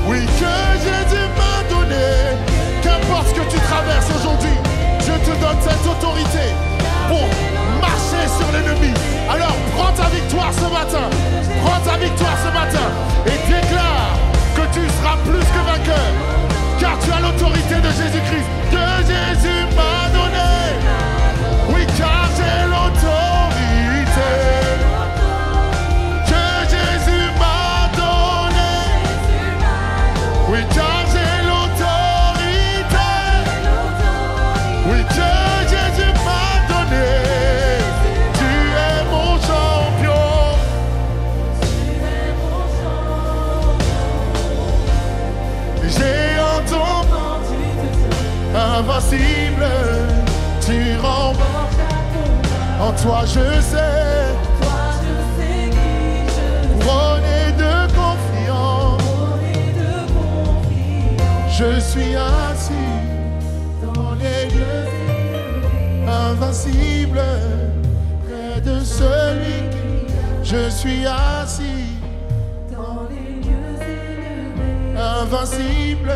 Oui, que Jésus m'a donnée. Qu'importe ce que tu traverses aujourd'hui, je te donne cette autorité pour marcher sur l'ennemi. Alors prends ta victoire ce matin. Prends ta victoire ce matin et déclare que tu seras plus que vainqueur, car tu as l'autorité de Jésus-Christ que Jésus m'a donnée. Oui, car j'ai l'autorité que Jésus m'a donnée. Oui, car j'ai l'autorité. Oui, que Jésus m'a donnée. Tu es mon champion. J'ai entendu invincible, tu remportes. En toi je sais, couronné de confiance. suis assis dans les lieux invincibles, près de celui qui... Je suis assis Dans les lieux élevés, invincible.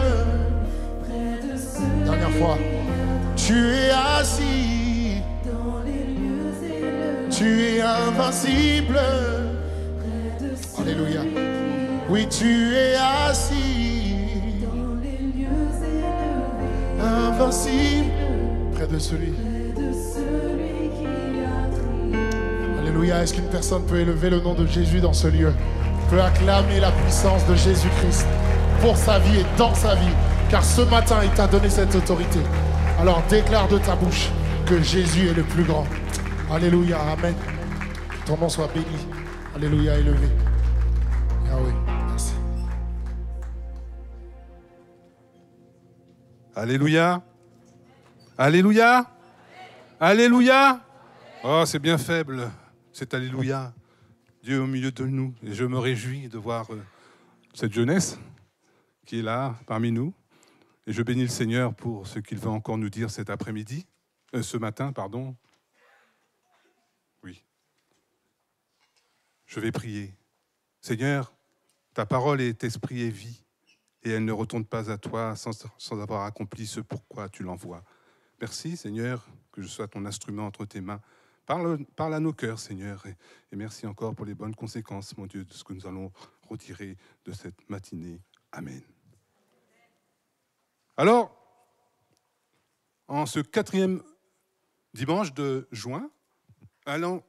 près de ceux Dernière fois. Tu es assis, dans les lieux élevés, tu es invincible. près de ceux Alléluia. Oui, tu es assis, dans les lieux élevés, invincible, près de celui. près de celui qui a triomphé. Alléluia. Est-ce qu'une personne peut élever le nom de Jésus dans ce lieu? Peut acclamer la puissance de Jésus-Christ pour sa vie et dans sa vie, car ce matin, il t'a donné cette autorité. Alors déclare de ta bouche que Jésus est le plus grand. Alléluia. Amen. Que ton nom soit béni. Alléluia. Élevé. Yahweh. Merci. Alléluia. Alléluia. Alléluia. Oh, c'est bien faible, cet Alléluia. Dieu au milieu de nous. Et je me réjouis de voir cette jeunesse qui est là, parmi nous. Et je bénis le Seigneur pour ce qu'il va encore nous dire cet après-midi. Ce matin, pardon. Oui. Je vais prier. Seigneur, ta parole est esprit et vie. Et elle ne retourne pas à toi sans avoir accompli ce pourquoi tu l'envoies. Merci, Seigneur, que je sois ton instrument entre tes mains. Parle à nos cœurs, Seigneur. Et merci encore pour les bonnes conséquences, mon Dieu, de ce que nous allons retirer de cette matinée. Amen. Alors, en ce 4e dimanche de juin,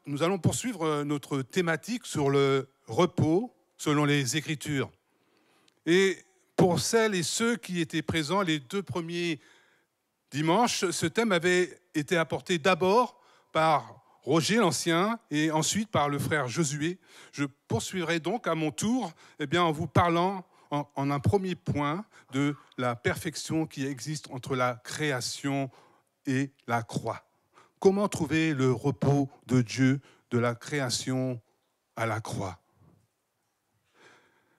nous allons poursuivre notre thématique sur le repos selon les Écritures. Et pour celles et ceux qui étaient présents les 2 premiers dimanches, ce thème avait été apporté d'abord par Roger l'Ancien et ensuite par le frère Josué. Je poursuivrai donc à mon tour en vous parlant en un premier point de la perfection qui existe entre la création et la croix. Comment trouver le repos de Dieu de la création à la croix?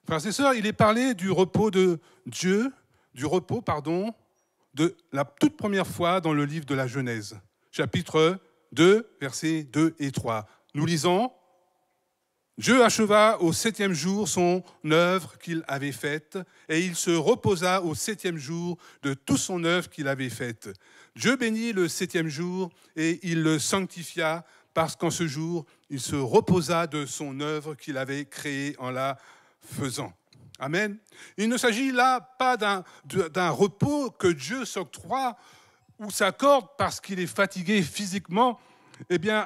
Frères et sœurs, il est parlé du repos de Dieu, de la toute première fois dans le livre de la Genèse, chapitre 2, versets 2 et 3. Nous lisons: Dieu acheva au 7e jour son œuvre qu'il avait faite, et il se reposa au 7e jour de toute son œuvre qu'il avait faite. Dieu bénit le 7e jour, et il le sanctifia, parce qu'en ce jour, il se reposa de son œuvre qu'il avait créée en la faisant. Amen. Il ne s'agit là pas d'un repos que Dieu s'octroie ou s'accorde parce qu'il est fatigué physiquement,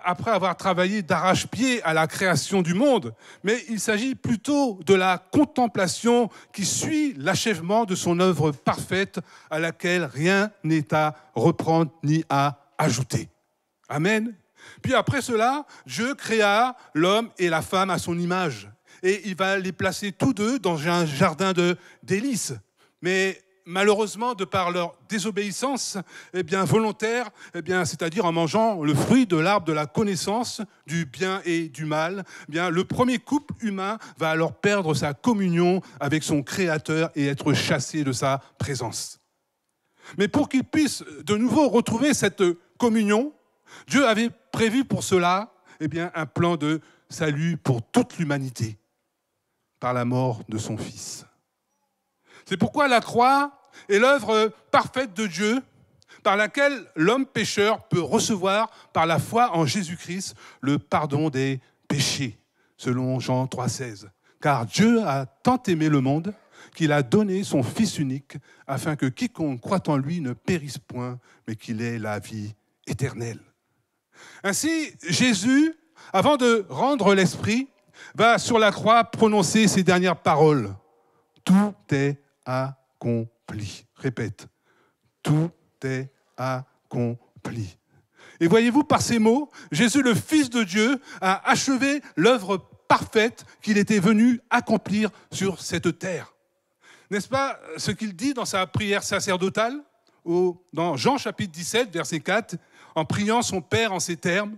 après avoir travaillé d'arrache-pied à la création du monde, mais il s'agit plutôt de la contemplation qui suit l'achèvement de son œuvre parfaite à laquelle rien n'est à reprendre ni à ajouter. Amen. Puis après cela, Dieu créa l'homme et la femme à son image. Et il va les placer tous deux dans un jardin de délices. Mais malheureusement, de par leur désobéissance volontaire, c'est-à-dire en mangeant le fruit de l'arbre de la connaissance du bien et du mal, le premier couple humain va alors perdre sa communion avec son Créateur et être chassé de sa présence. Mais pour qu'il puisse de nouveau retrouver cette communion, Dieu avait prévu pour cela un plan de salut pour toute l'humanité, par la mort de son Fils. C'est pourquoi la croix est l'œuvre parfaite de Dieu par laquelle l'homme pécheur peut recevoir par la foi en Jésus-Christ le pardon des péchés, selon Jean 3,16. Car Dieu a tant aimé le monde qu'il a donné son Fils unique afin que quiconque croit en lui ne périsse point, mais qu'il ait la vie éternelle. Ainsi, Jésus, avant de rendre l'Esprit, va sur la croix prononcer ces dernières paroles. Tout est accompli. Répète. Tout est accompli. Et voyez-vous, par ces mots, Jésus, le Fils de Dieu, a achevé l'œuvre parfaite qu'il était venu accomplir sur cette terre. N'est-ce pas ce qu'il dit dans sa prière sacerdotale, dans Jean chapitre 17, verset 4, en priant son Père en ces termes: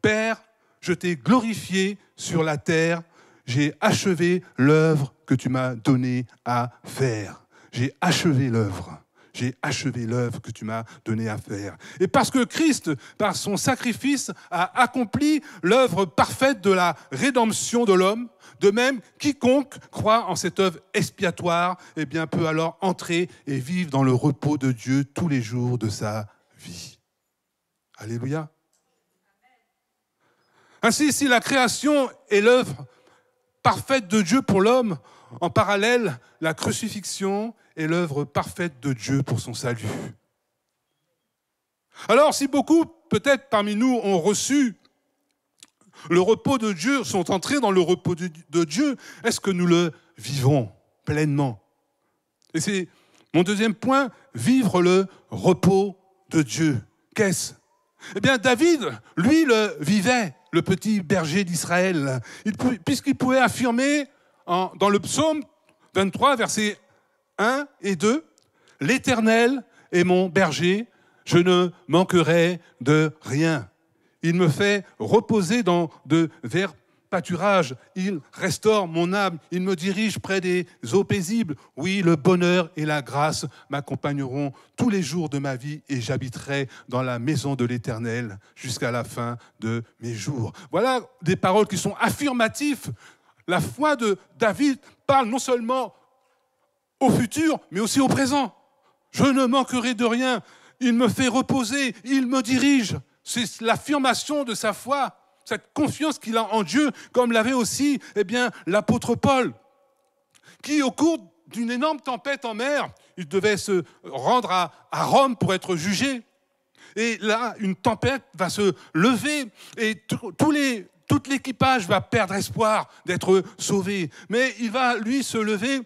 Père, je t'ai glorifié sur la terre, j'ai achevé l'œuvre que tu m'as donnée à faire. J'ai achevé l'œuvre. j'ai achevé l'œuvre que tu m'as donné à faire. Et parce que Christ, par son sacrifice, a accompli l'œuvre parfaite de la rédemption de l'homme, de même, quiconque croit en cette œuvre expiatoire, eh bien, peut alors entrer et vivre dans le repos de Dieu tous les jours de sa vie. Alléluia. Ainsi, si la création est l'œuvre parfaite de Dieu pour l'homme, en parallèle, la crucifixion est l'œuvre parfaite de Dieu pour son salut. Alors, si beaucoup, peut-être parmi nous, ont reçu le repos de Dieu, sont entrés dans le repos de Dieu, est-ce que nous le vivons pleinement? Et c'est mon deuxième point, vivre le repos de Dieu. Qu'est-ce? Eh bien, David, lui, le vivait, le petit berger d'Israël, puisqu'il pouvait affirmer dans le psaume 23, versets 1 et 2, « L'Éternel est mon berger, je ne manquerai de rien. Il me fait reposer dans de verts pâturages. Il restaure mon âme. Il me dirige près des eaux paisibles. Oui, le bonheur et la grâce m'accompagneront tous les jours de ma vie et j'habiterai dans la maison de l'Éternel jusqu'à la fin de mes jours. » Voilà des paroles qui sont affirmatives. La foi de David parle non seulement au futur, mais aussi au présent. Je ne manquerai de rien. Il me fait reposer. Il me dirige. C'est l'affirmation de sa foi, cette confiance qu'il a en Dieu, comme l'avait aussi l'apôtre Paul, qui, au cours d'une énorme tempête en mer, il devait se rendre à Rome pour être jugé. Et là, une tempête va se lever et tout l'équipage va perdre espoir d'être sauvé. Mais il va, lui, se lever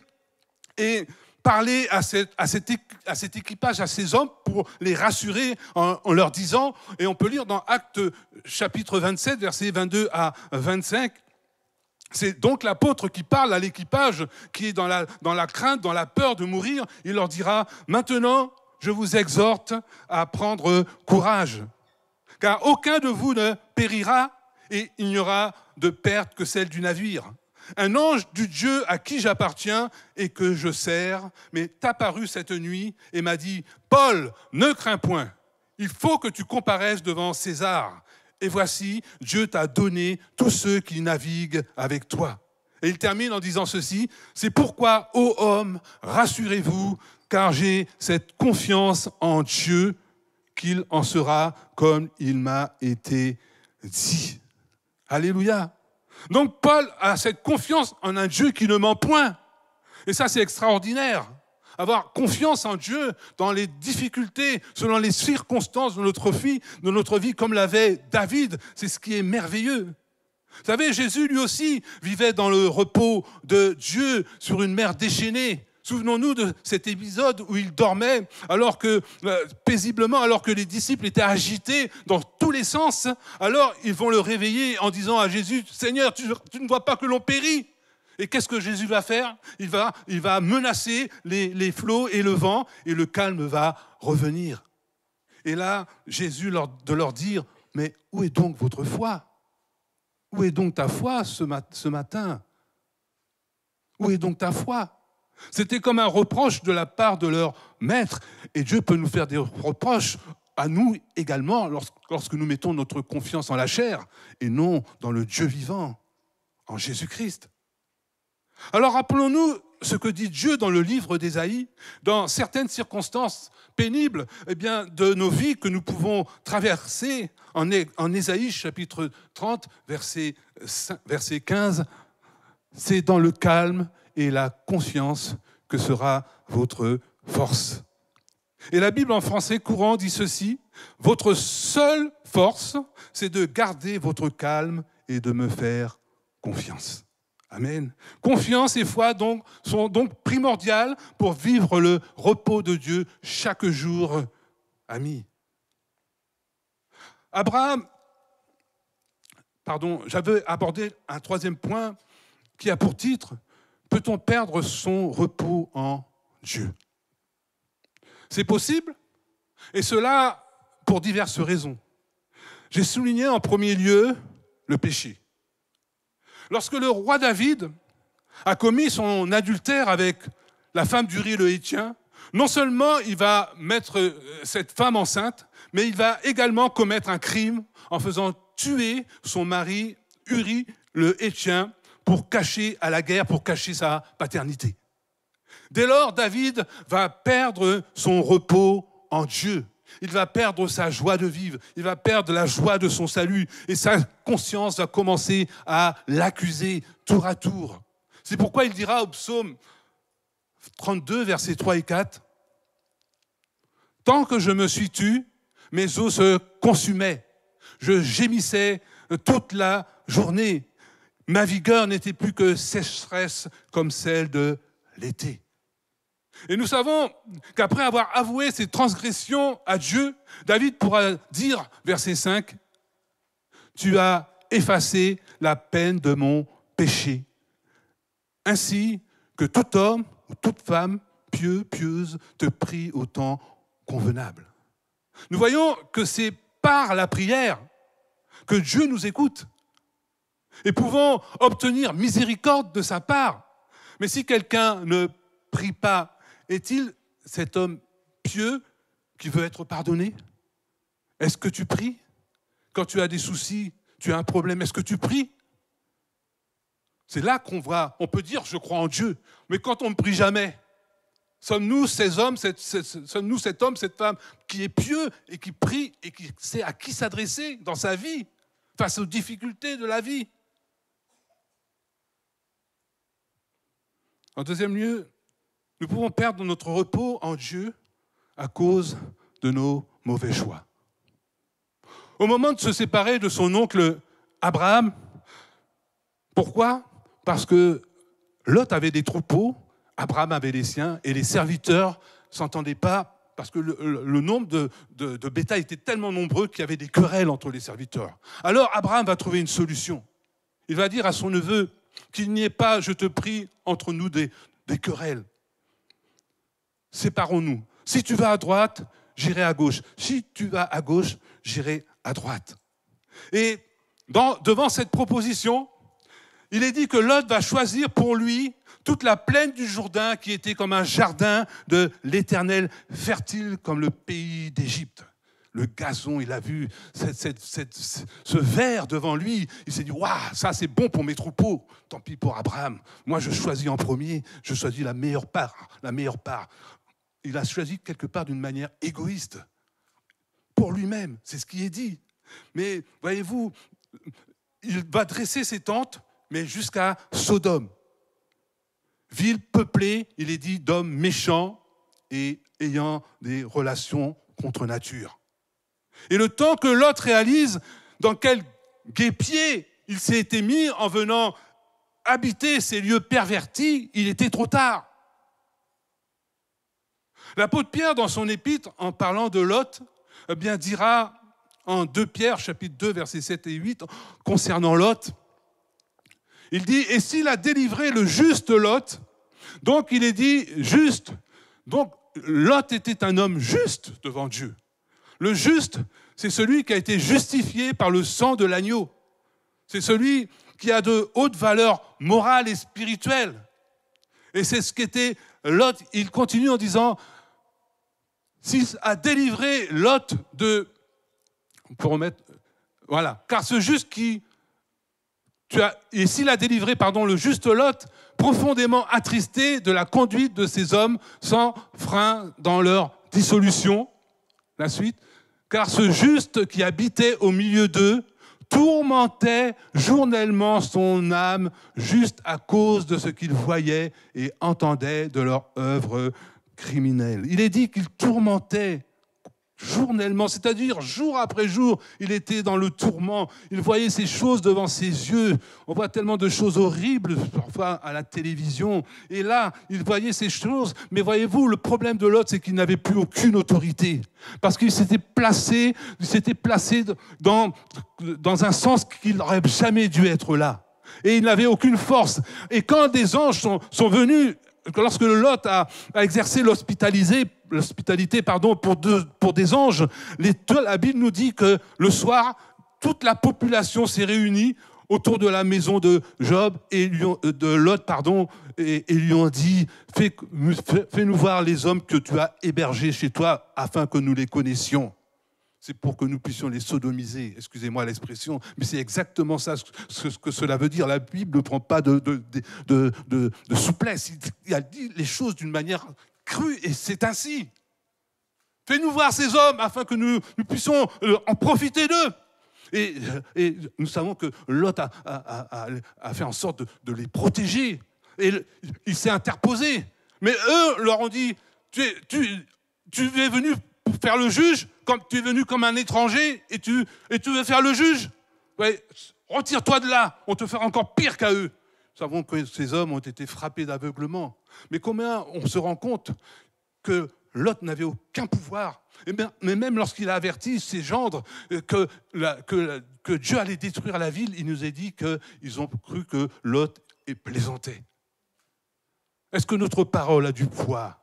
et parler à cet équipage, à ces hommes, pour les rassurer en leur disant, et on peut lire dans Actes chapitre 27, versets 22 à 25, c'est donc l'apôtre qui parle à l'équipage qui est dans la crainte, dans la peur de mourir. Il leur dira, « Maintenant, je vous exhorte à prendre courage, car aucun de vous ne périra et il n'y aura de perte que celle du navire. Un ange du Dieu à qui j'appartiens et que je sers m'est apparu cette nuit et m'a dit, « Paul, ne crains point, il faut que tu comparaisses devant César. Et voici, Dieu t'a donné tous ceux qui naviguent avec toi. » Et il termine en disant ceci, « C'est pourquoi, ô hommes, rassurez-vous, car j'ai cette confiance en Dieu qu'il en sera comme il m'a été dit. » Alléluia. Donc Paul a cette confiance en un Dieu qui ne ment point. Et ça, c'est extraordinaire. Avoir confiance en Dieu dans les difficultés, selon les circonstances de notre vie, comme l'avait David, c'est ce qui est merveilleux. Vous savez, Jésus, lui aussi, vivait dans le repos de Dieu sur une mer déchaînée. Souvenons-nous de cet épisode où il dormait paisiblement, alors que les disciples étaient agités dans tous les sens. Alors, ils vont le réveiller en disant à Jésus, « Seigneur, tu ne vois pas que l'on périt ?» Et qu'est-ce que Jésus va faire ? Il va menacer les flots et le vent, et le calme va revenir. Et là, Jésus de leur dire, « Mais où est donc votre foi ? Où est donc ta foi ce matin ? Où est donc ta foi ?» C'était comme un reproche de la part de leur maître. Et Dieu peut nous faire des reproches à nous également lorsque nous mettons notre confiance en la chair et non dans le Dieu vivant, en Jésus-Christ. Alors rappelons-nous ce que dit Dieu dans le livre d'Ésaïe, dans certaines circonstances pénibles de nos vies que nous pouvons traverser en Ésaïe chapitre 30, verset 15. C'est dans le calme et la confiance que sera votre force. Et la Bible en français courant dit ceci, « Votre seule force, c'est de garder votre calme et de me faire confiance. » Amen. Confiance et foi sont donc primordiales pour vivre le repos de Dieu chaque jour, amis. J'avais abordé un troisième point qui a pour titre « Peut-on perdre son repos en Dieu ?» C'est possible, et cela pour diverses raisons. J'ai souligné en premier lieu le péché. Lorsque le roi David a commis son adultère avec la femme d'Uri le Héthien, Non seulement il va mettre cette femme enceinte, mais il va également commettre un crime en faisant tuer son mari Uri le Héthien pour cacher à la guerre, pour cacher sa paternité. Dès lors, David va perdre son repos en Dieu. Il va perdre sa joie de vivre, il va perdre la joie de son salut et sa conscience va commencer à l'accuser tour à tour. C'est pourquoi il dira au psaume 32, versets 3 et 4, « Tant que je me suis tu, mes os se consumaient. Je gémissais toute la journée. Ma vigueur n'était plus que sécheresse comme celle de l'été. » Et nous savons qu'après avoir avoué ses transgressions à Dieu, David pourra dire, verset 5, « Tu as effacé la peine de mon péché, ainsi que tout homme ou toute femme pieux, pieuse, te prie au temps convenable. » Nous voyons que c'est par la prière que Dieu nous écoute et pouvons obtenir miséricorde de sa part. Mais si quelqu'un ne prie pas, est-il cet homme pieux qui veut être pardonné? Est-ce que tu pries? Quand tu as des soucis, tu as un problème, est-ce que tu pries? C'est là on peut dire je crois en Dieu, mais quand on ne prie jamais, sommes-nous ces hommes, sommes-nous cet homme, cette femme qui est pieux et qui prie et qui sait à qui s'adresser dans sa vie face aux difficultés de la vie? En deuxième lieu, nous pouvons perdre notre repos en Dieu à cause de nos mauvais choix. Au moment de se séparer de son oncle Abraham, pourquoi? Parce que Lot avait des troupeaux, Abraham avait les siens, et les serviteurs ne s'entendaient pas parce que le nombre de bétail était tellement nombreux qu'il y avait des querelles entre les serviteurs. Alors Abraham va trouver une solution. Il va dire à son neveu qu'il n'y ait pas, je te prie, entre nous des querelles. Séparons-nous. Si tu vas à droite, j'irai à gauche. Si tu vas à gauche, j'irai à droite. Et devant cette proposition, il est dit que Lot va choisir pour lui toute la plaine du Jourdain qui était comme un jardin de l'Éternel, fertile comme le pays d'Égypte. Le gazon, il a vu ce vert devant lui. Il s'est dit, waouh, ça c'est bon pour mes troupeaux. Tant pis pour Abraham. Moi, je choisis en premier, je choisis la meilleure part. Il a choisi quelque part d'une manière égoïste. Pour lui-même, c'est ce qui est dit. Mais voyez-vous, il va dresser ses tentes, mais jusqu'à Sodome. Ville peuplée, il est dit, d'hommes méchants et ayant des relations contre nature. Et le temps que Lot réalise dans quel guêpier il s'est été mis en venant habiter ces lieux pervertis, il était trop tard. L'apôtre Pierre, dans son épître, en parlant de Lot, eh bien, dira en 2 Pierre, chapitre 2, versets 7 et 8, concernant Lot, il dit « Et s'il a délivré le juste Lot », donc il est dit « juste ». Donc Lot était un homme juste devant Dieu. Le juste, c'est celui qui a été justifié par le sang de l'agneau. C'est celui qui a de hautes valeurs morales et spirituelles. Et c'est ce qu'était Lot. Il continue en disant « S'il a délivré Lot de... » On peut remettre... Voilà. « Car ce juste qui... » Et s'il a délivré, le juste Lot, profondément attristé de la conduite de ces hommes sans frein dans leur dissolution. La suite. Car ce juste qui habitait au milieu d'eux tourmentait journellement son âme juste à cause de ce qu'il voyait et entendait de leur œuvre criminelle. Il est dit qu'il tourmentait journellement, c'est-à-dire jour après jour, il était dans le tourment. Il voyait ces choses devant ses yeux. On voit tellement de choses horribles parfois à la télévision. Et là, il voyait ces choses. Mais voyez-vous, le problème de Lot, c'est qu'il n'avait plus aucune autorité. Parce qu'il s'était placé dans un sens qu'il n'aurait jamais dû être là. Et il n'avait aucune force. Et quand des anges sont venus, lorsque Lot a exercé l'hospitalité pour des anges, la Bible nous dit que le soir, toute la population s'est réunie autour de la maison de Job et de Lot, et lui ont dit, fais-nous voir les hommes que tu as hébergés chez toi afin que nous les connaissions. C'est pour que nous puissions les sodomiser, excusez-moi l'expression, mais c'est exactement ça ce que cela veut dire. La Bible ne prend pas de souplesse, il a dit les choses d'une manière crue, et c'est ainsi. Fais-nous voir ces hommes afin que nous puissions en profiter d'eux. Et nous savons que Lot a fait en sorte de les protéger. Et il s'est interposé. Mais eux leur ont dit, tu es venu pour faire le juge, comme tu es venu comme un étranger, et tu veux faire le juge. Ouais, retire-toi de là, on te fera encore pire qu'à eux. Nous savons que ces hommes ont été frappés d'aveuglement. Mais combien on se rend compte que Lot n'avait aucun pouvoir. Mais même lorsqu'il a averti ses gendres que Dieu allait détruire la ville, il nous a dit qu'ils ont cru que Lot plaisantait. Est-ce que notre parole a du poids?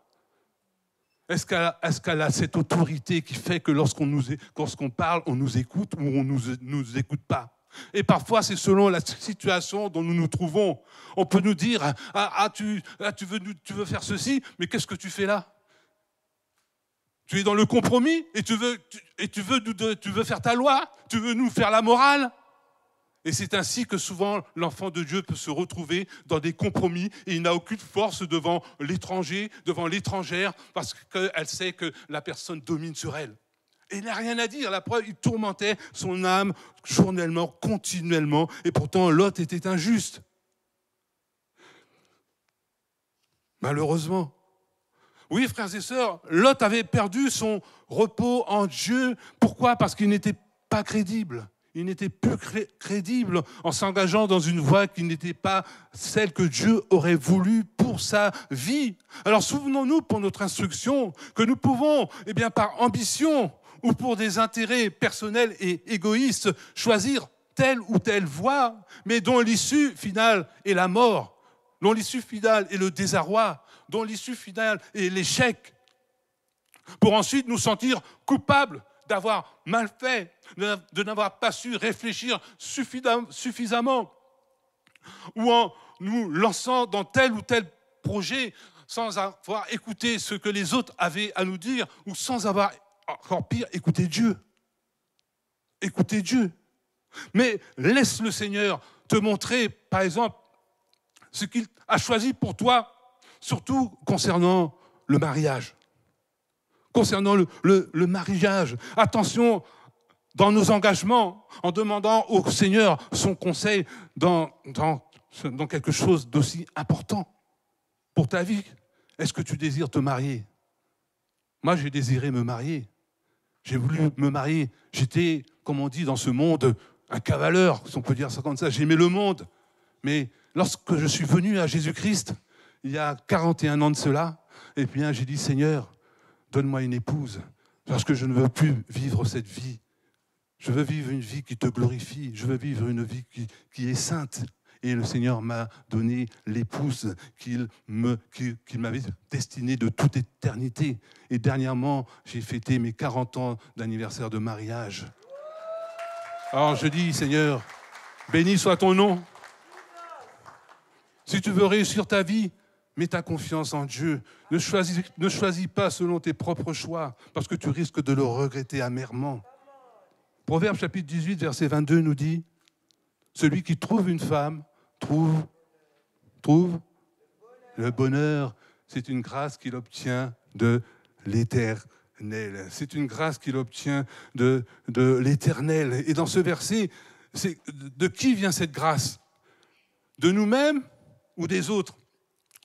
Est-ce qu'elle a cette autorité qui fait que lorsqu'on parle, on nous écoute ou on ne nous écoute pas? Et parfois, c'est selon la situation dont nous nous trouvons. On peut nous dire, tu veux faire ceci, mais qu'est-ce que tu fais là? Tu es dans le compromis et tu veux faire ta loi? Tu veux nous faire la morale? Et c'est ainsi que souvent l'enfant de Dieu peut se retrouver dans des compromis et il n'a aucune force devant l'étranger, devant l'étrangère, parce qu'elle sait que la personne domine sur elle. Et il n'a rien à dire. La preuve, il tourmentait son âme journellement, continuellement, et pourtant Lot était injuste. Malheureusement. Oui, frères et sœurs, Lot avait perdu son repos en Dieu. Pourquoi? Parce qu'il n'était pas crédible. Il n'était plus crédible en s'engageant dans une voie qui n'était pas celle que Dieu aurait voulu pour sa vie. Alors souvenons-nous pour notre instruction que nous pouvons, par ambition ou pour des intérêts personnels et égoïstes, choisir telle ou telle voie, mais dont l'issue finale est la mort, dont l'issue finale est le désarroi, dont l'issue finale est l'échec, pour ensuite nous sentir coupables d'avoir mal fait, de n'avoir pas su réfléchir suffisamment, ou en nous lançant dans tel ou tel projet sans avoir écouté ce que les autres avaient à nous dire, ou sans avoir, encore pire, écouté Dieu. Écoutez Dieu. Mais laisse le Seigneur te montrer, par exemple, ce qu'il a choisi pour toi, surtout concernant le mariage. Concernant le mariage, attention dans nos engagements, en demandant au Seigneur son conseil dans quelque chose d'aussi important pour ta vie. Est-ce que tu désires te marier? Moi, j'ai désiré me marier. J'ai voulu me marier. J'étais, comme on dit dans ce monde, un cavaleur, si on peut dire ça comme ça. J'aimais le monde. Mais lorsque je suis venu à Jésus-Christ, il y a 41 ans de cela, et bien j'ai dit, Seigneur, donne-moi une épouse, parce que je ne veux plus vivre cette vie. Je veux vivre une vie qui te glorifie. Je veux vivre une vie qui est sainte. Et le Seigneur m'a donné l'épouse qu'il m'avait destinée de toute éternité. Et dernièrement, j'ai fêté mes 40 ans d'anniversaire de mariage. Alors je dis, Seigneur, béni soit ton nom. Si tu veux réussir ta vie, mets ta confiance en Dieu. Ne choisis pas selon tes propres choix, parce que tu risques de le regretter amèrement. Proverbe chapitre 18, verset 22 nous dit, « Celui qui trouve une femme trouve le bonheur. C'est une grâce qu'il obtient de l'Éternel. » C'est une grâce qu'il obtient de l'Éternel. Et dans ce verset, de qui vient cette grâce? De nous-mêmes ou des autres?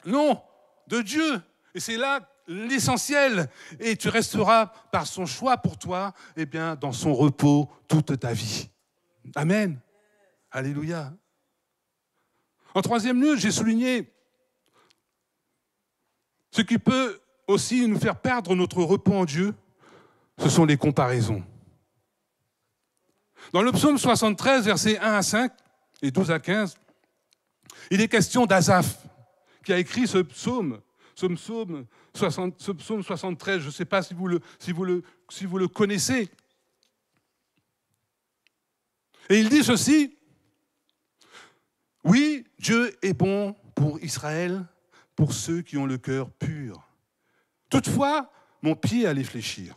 Non, de Dieu. Et c'est là l'essentiel. Et tu resteras par son choix pour toi, dans son repos toute ta vie. Amen. Alléluia. En troisième lieu, j'ai souligné ce qui peut aussi nous faire perdre notre repos en Dieu, ce sont les comparaisons. Dans le psaume 73, versets 1 à 5 et 12 à 15, il est question d'Asaph, qui a écrit ce psaume 73, je ne sais pas si vous le connaissez. Et il dit ceci, Dieu est bon pour Israël, pour ceux qui ont le cœur pur. Toutefois, mon pied allait fléchir.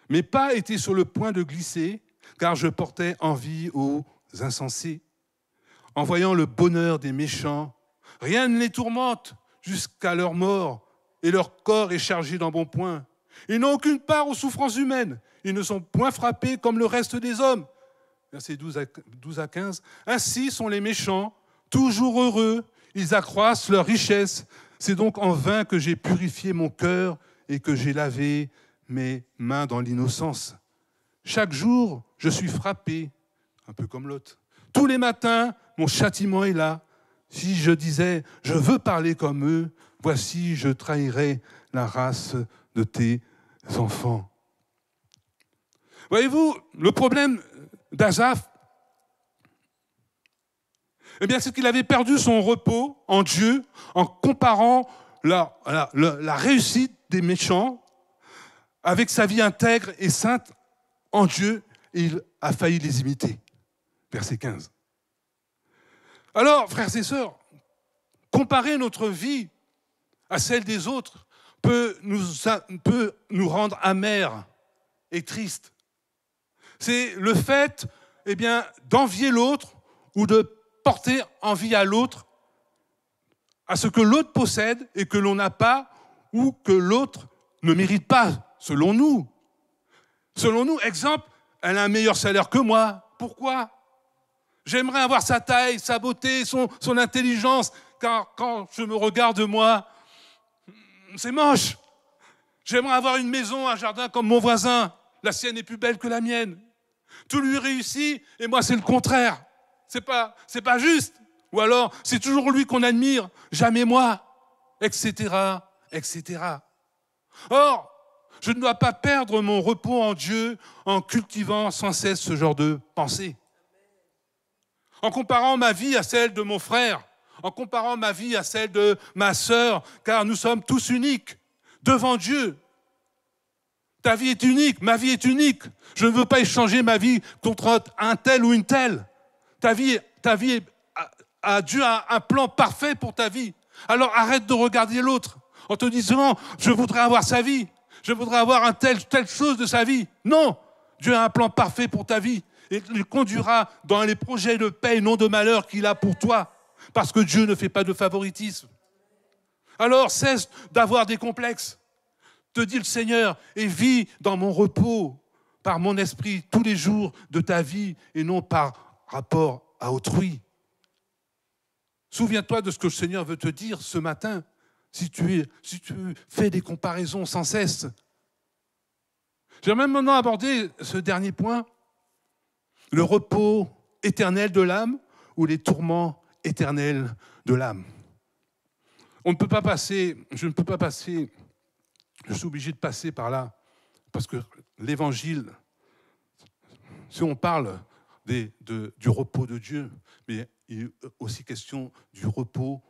Mes pas étaient sur le point de glisser, car je portais envie aux insensés. En voyant le bonheur des méchants, rien ne les tourmente jusqu'à leur mort, et leur corps est chargé d'embonpoint. Ils n'ont aucune part aux souffrances humaines. Ils ne sont point frappés comme le reste des hommes. Versets 12 à 15. Ainsi sont les méchants, toujours heureux. Ils accroissent leur richesse. C'est donc en vain que j'ai purifié mon cœur et que j'ai lavé mes mains dans l'innocence. Chaque jour, je suis frappé, un peu comme Lot. Tous les matins, mon châtiment est là. Si je disais, je veux parler comme eux, voici, je trahirais la race de tes enfants. Voyez-vous, le problème d'Asaph, eh bien, c'est qu'il avait perdu son repos en Dieu en comparant la réussite des méchants avec sa vie intègre et sainte en Dieu, et il a failli les imiter. Verset 15. Alors, frères et sœurs, comparer notre vie à celle des autres peut nous rendre amers et tristes. C'est le fait, eh bien, d'envier l'autre ou de porter envie à l'autre, à ce que l'autre possède et que l'on n'a pas ou que l'autre ne mérite pas, selon nous. Selon nous, exemple, elle a un meilleur salaire que moi. Pourquoi ? J'aimerais avoir sa taille, sa beauté, son intelligence, car quand je me regarde moi, c'est moche. J'aimerais avoir une maison, un jardin comme mon voisin. La sienne est plus belle que la mienne. Tout lui réussit et moi c'est le contraire. C'est pas juste. Ou alors c'est toujours lui qu'on admire, jamais moi, etc., etc. Or, je ne dois pas perdre mon repos en Dieu en cultivant sans cesse ce genre de pensée. En comparant ma vie à celle de mon frère, en comparant ma vie à celle de ma sœur, car nous sommes tous uniques devant Dieu. Ta vie est unique, ma vie est unique. Je ne veux pas échanger ma vie contre un tel ou une telle. Ta vie Dieu a un plan parfait pour ta vie. Alors arrête de regarder l'autre en te disant « je voudrais avoir sa vie, je voudrais avoir telle chose de sa vie ». Non, Dieu a un plan parfait pour ta vie et il conduira dans les projets de paix et non de malheur qu'il a pour toi, parce que Dieu ne fait pas de favoritisme. Alors cesse d'avoir des complexes. Te dit le Seigneur et vis dans mon repos par mon esprit tous les jours de ta vie et non par rapport à autrui. Souviens-toi de ce que le Seigneur veut te dire ce matin si tu fais des comparaisons sans cesse. J'aimerais maintenant aborder ce dernier point, le repos éternel de l'âme ou les tourments éternels de l'âme. Je suis obligé de passer par là, parce que l'Évangile, si on parle du repos de Dieu, mais il est aussi question du repos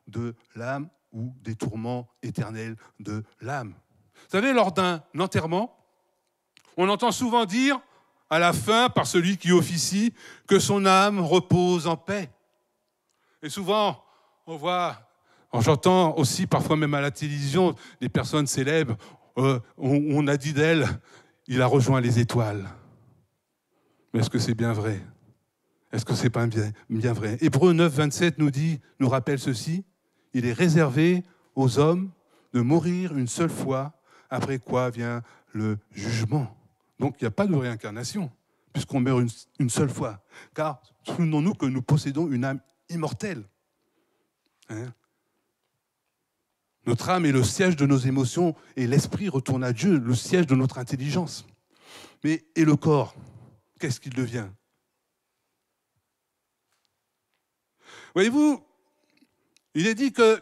de l'âme ou des tourments éternels de l'âme. Vous savez, lors d'un enterrement, on entend souvent dire, à la fin, par celui qui officie, que son âme repose en paix. Et souvent, j'entends aussi parfois même à la télévision des personnes célèbres, on a dit d'elle, il a rejoint les étoiles. Mais est-ce que c'est bien vrai ? Est-ce que c'est pas bien vrai ? Hébreux 9, 27 nous rappelle ceci, il est réservé aux hommes de mourir une seule fois, après quoi vient le jugement. Donc il n'y a pas de réincarnation, puisqu'on meurt une seule fois. Car souvenons-nous que nous possédons une âme immortelle. Notre âme est le siège de nos émotions et l'esprit retourne à Dieu, le siège de notre intelligence. Mais et le corps, qu'est-ce qu'il devient ? Voyez-vous, il est dit que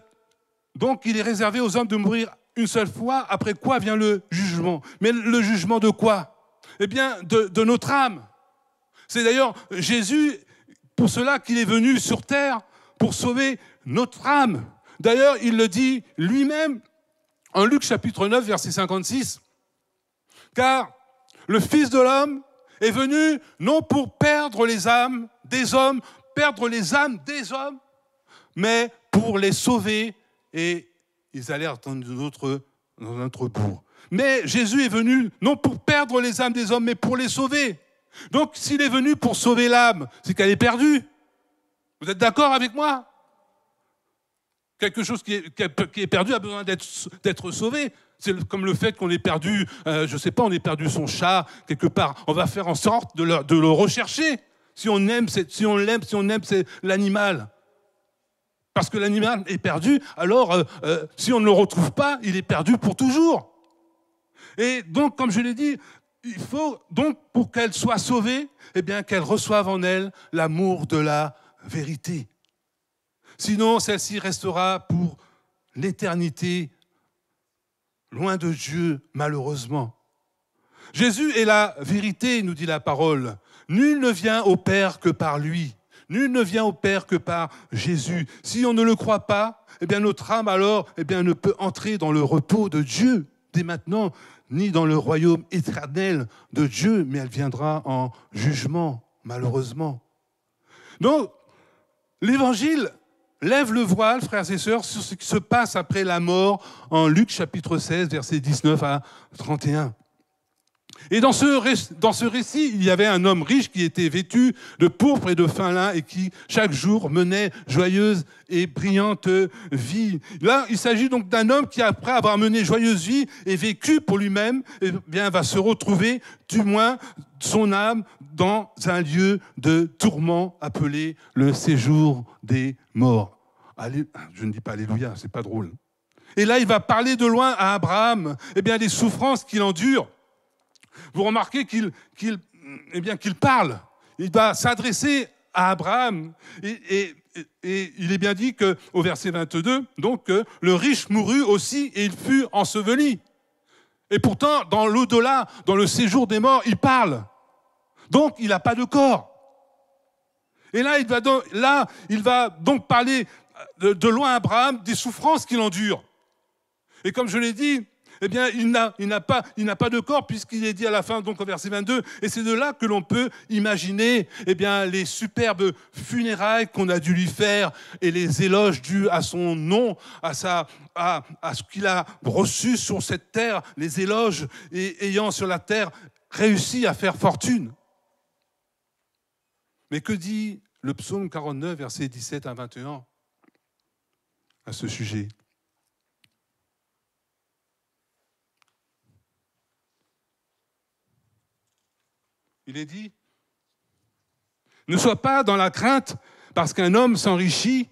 donc il est réservé aux hommes de mourir une seule fois, après quoi vient le jugement. Mais le jugement de quoi ? Eh bien, de notre âme. C'est d'ailleurs Jésus, pour cela qu'il est venu sur terre, pour sauver notre âme. D'ailleurs, il le dit lui-même en Luc chapitre 9, verset 56. Car le Fils de l'homme est venu non pour perdre les âmes des hommes perdre les âmes des hommes, mais pour les sauver. Et ils allèrent dans un autre bourg. Mais Jésus est venu non pour perdre les âmes des hommes, mais pour les sauver. Donc, s'il est venu pour sauver l'âme, c'est qu'elle est perdue. Vous êtes d'accord avec moi? Quelque chose qui est perdu a besoin d'être sauvé. C'est comme le fait qu'on ait perdu, je ne sais pas, on ait perdu son chat quelque part. On va faire en sorte de le rechercher. Si on aime l'animal. Parce que l'animal est perdu, alors si on ne le retrouve pas, il est perdu pour toujours. Et donc, comme je l'ai dit, il faut donc, pour qu'elle soit sauvée, eh bien, qu'elle reçoive en elle l'amour de la vérité. Sinon, celle-ci restera pour l'éternité loin de Dieu, malheureusement. Jésus est la vérité, nous dit la parole. Nul ne vient au Père que par lui. Nul ne vient au Père que par Jésus. Si on ne le croit pas, eh bien notre âme alors ne peut entrer dans le repos de Dieu dès maintenant, ni dans le royaume éternel de Dieu, mais elle viendra en jugement, malheureusement. Donc, l'Évangile lève le voile, frères et sœurs, sur ce qui se passe après la mort en Luc chapitre 16, versets 19 à 31. Et dans ce récit, il y avait un homme riche qui était vêtu de pourpre et de fin lin et qui, chaque jour, menait joyeuse et brillante vie. Là, il s'agit donc d'un homme qui, après avoir mené joyeuse vie et vécu pour lui-même, eh bien, va se retrouver, du moins, son âme, dans un lieu de tourment appelé le séjour des morts. Allez, je ne dis pas Alléluia, c'est pas drôle. Et là, il va parler de loin à Abraham, eh bien, des souffrances qu'il endure. Vous remarquez qu'il parle. Il va s'adresser à Abraham. Et il est bien dit qu'au verset 22, donc, le riche mourut aussi et il fut enseveli. Et pourtant, dans l'au-delà, dans le séjour des morts, il parle. Donc, il n'a pas de corps. Et là, il va donc parler de loin à Abraham des souffrances qu'il endure. Et comme je l'ai dit, eh bien, il n'a pas de corps, puisqu'il est dit à la fin, donc au verset 22, et c'est de là que l'on peut imaginer eh bien, les superbes funérailles qu'on a dû lui faire et les éloges dus à son nom, à ce qu'il a reçu sur cette terre, les éloges ayant sur la terre réussi à faire fortune. Mais que dit le psaume 49, versets 17 à 21 à ce sujet ? Il est dit, ne sois pas dans la crainte parce qu'un homme s'enrichit,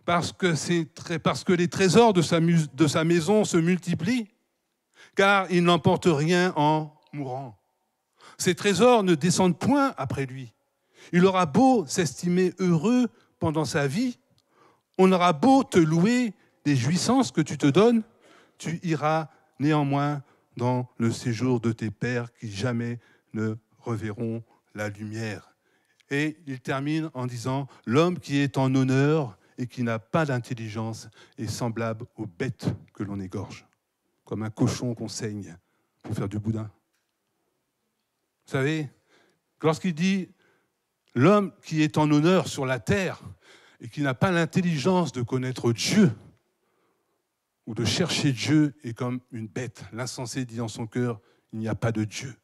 parce que les trésors de sa maison se multiplient, car il n'emporte rien en mourant. Ses trésors ne descendent point après lui. Il aura beau s'estimer heureux pendant sa vie, on aura beau te louer des jouissances que tu te donnes, tu iras néanmoins dans le séjour de tes pères qui jamais ne reverront la lumière. Et il termine en disant « L'homme qui est en honneur et qui n'a pas d'intelligence est semblable aux bêtes que l'on égorge, comme un cochon qu'on saigne pour faire du boudin. » Vous savez, lorsqu'il dit « L'homme qui est en honneur sur la terre et qui n'a pas l'intelligence de connaître Dieu ou de chercher Dieu est comme une bête. L'insensé dit dans son cœur « Il n'y a pas de Dieu ».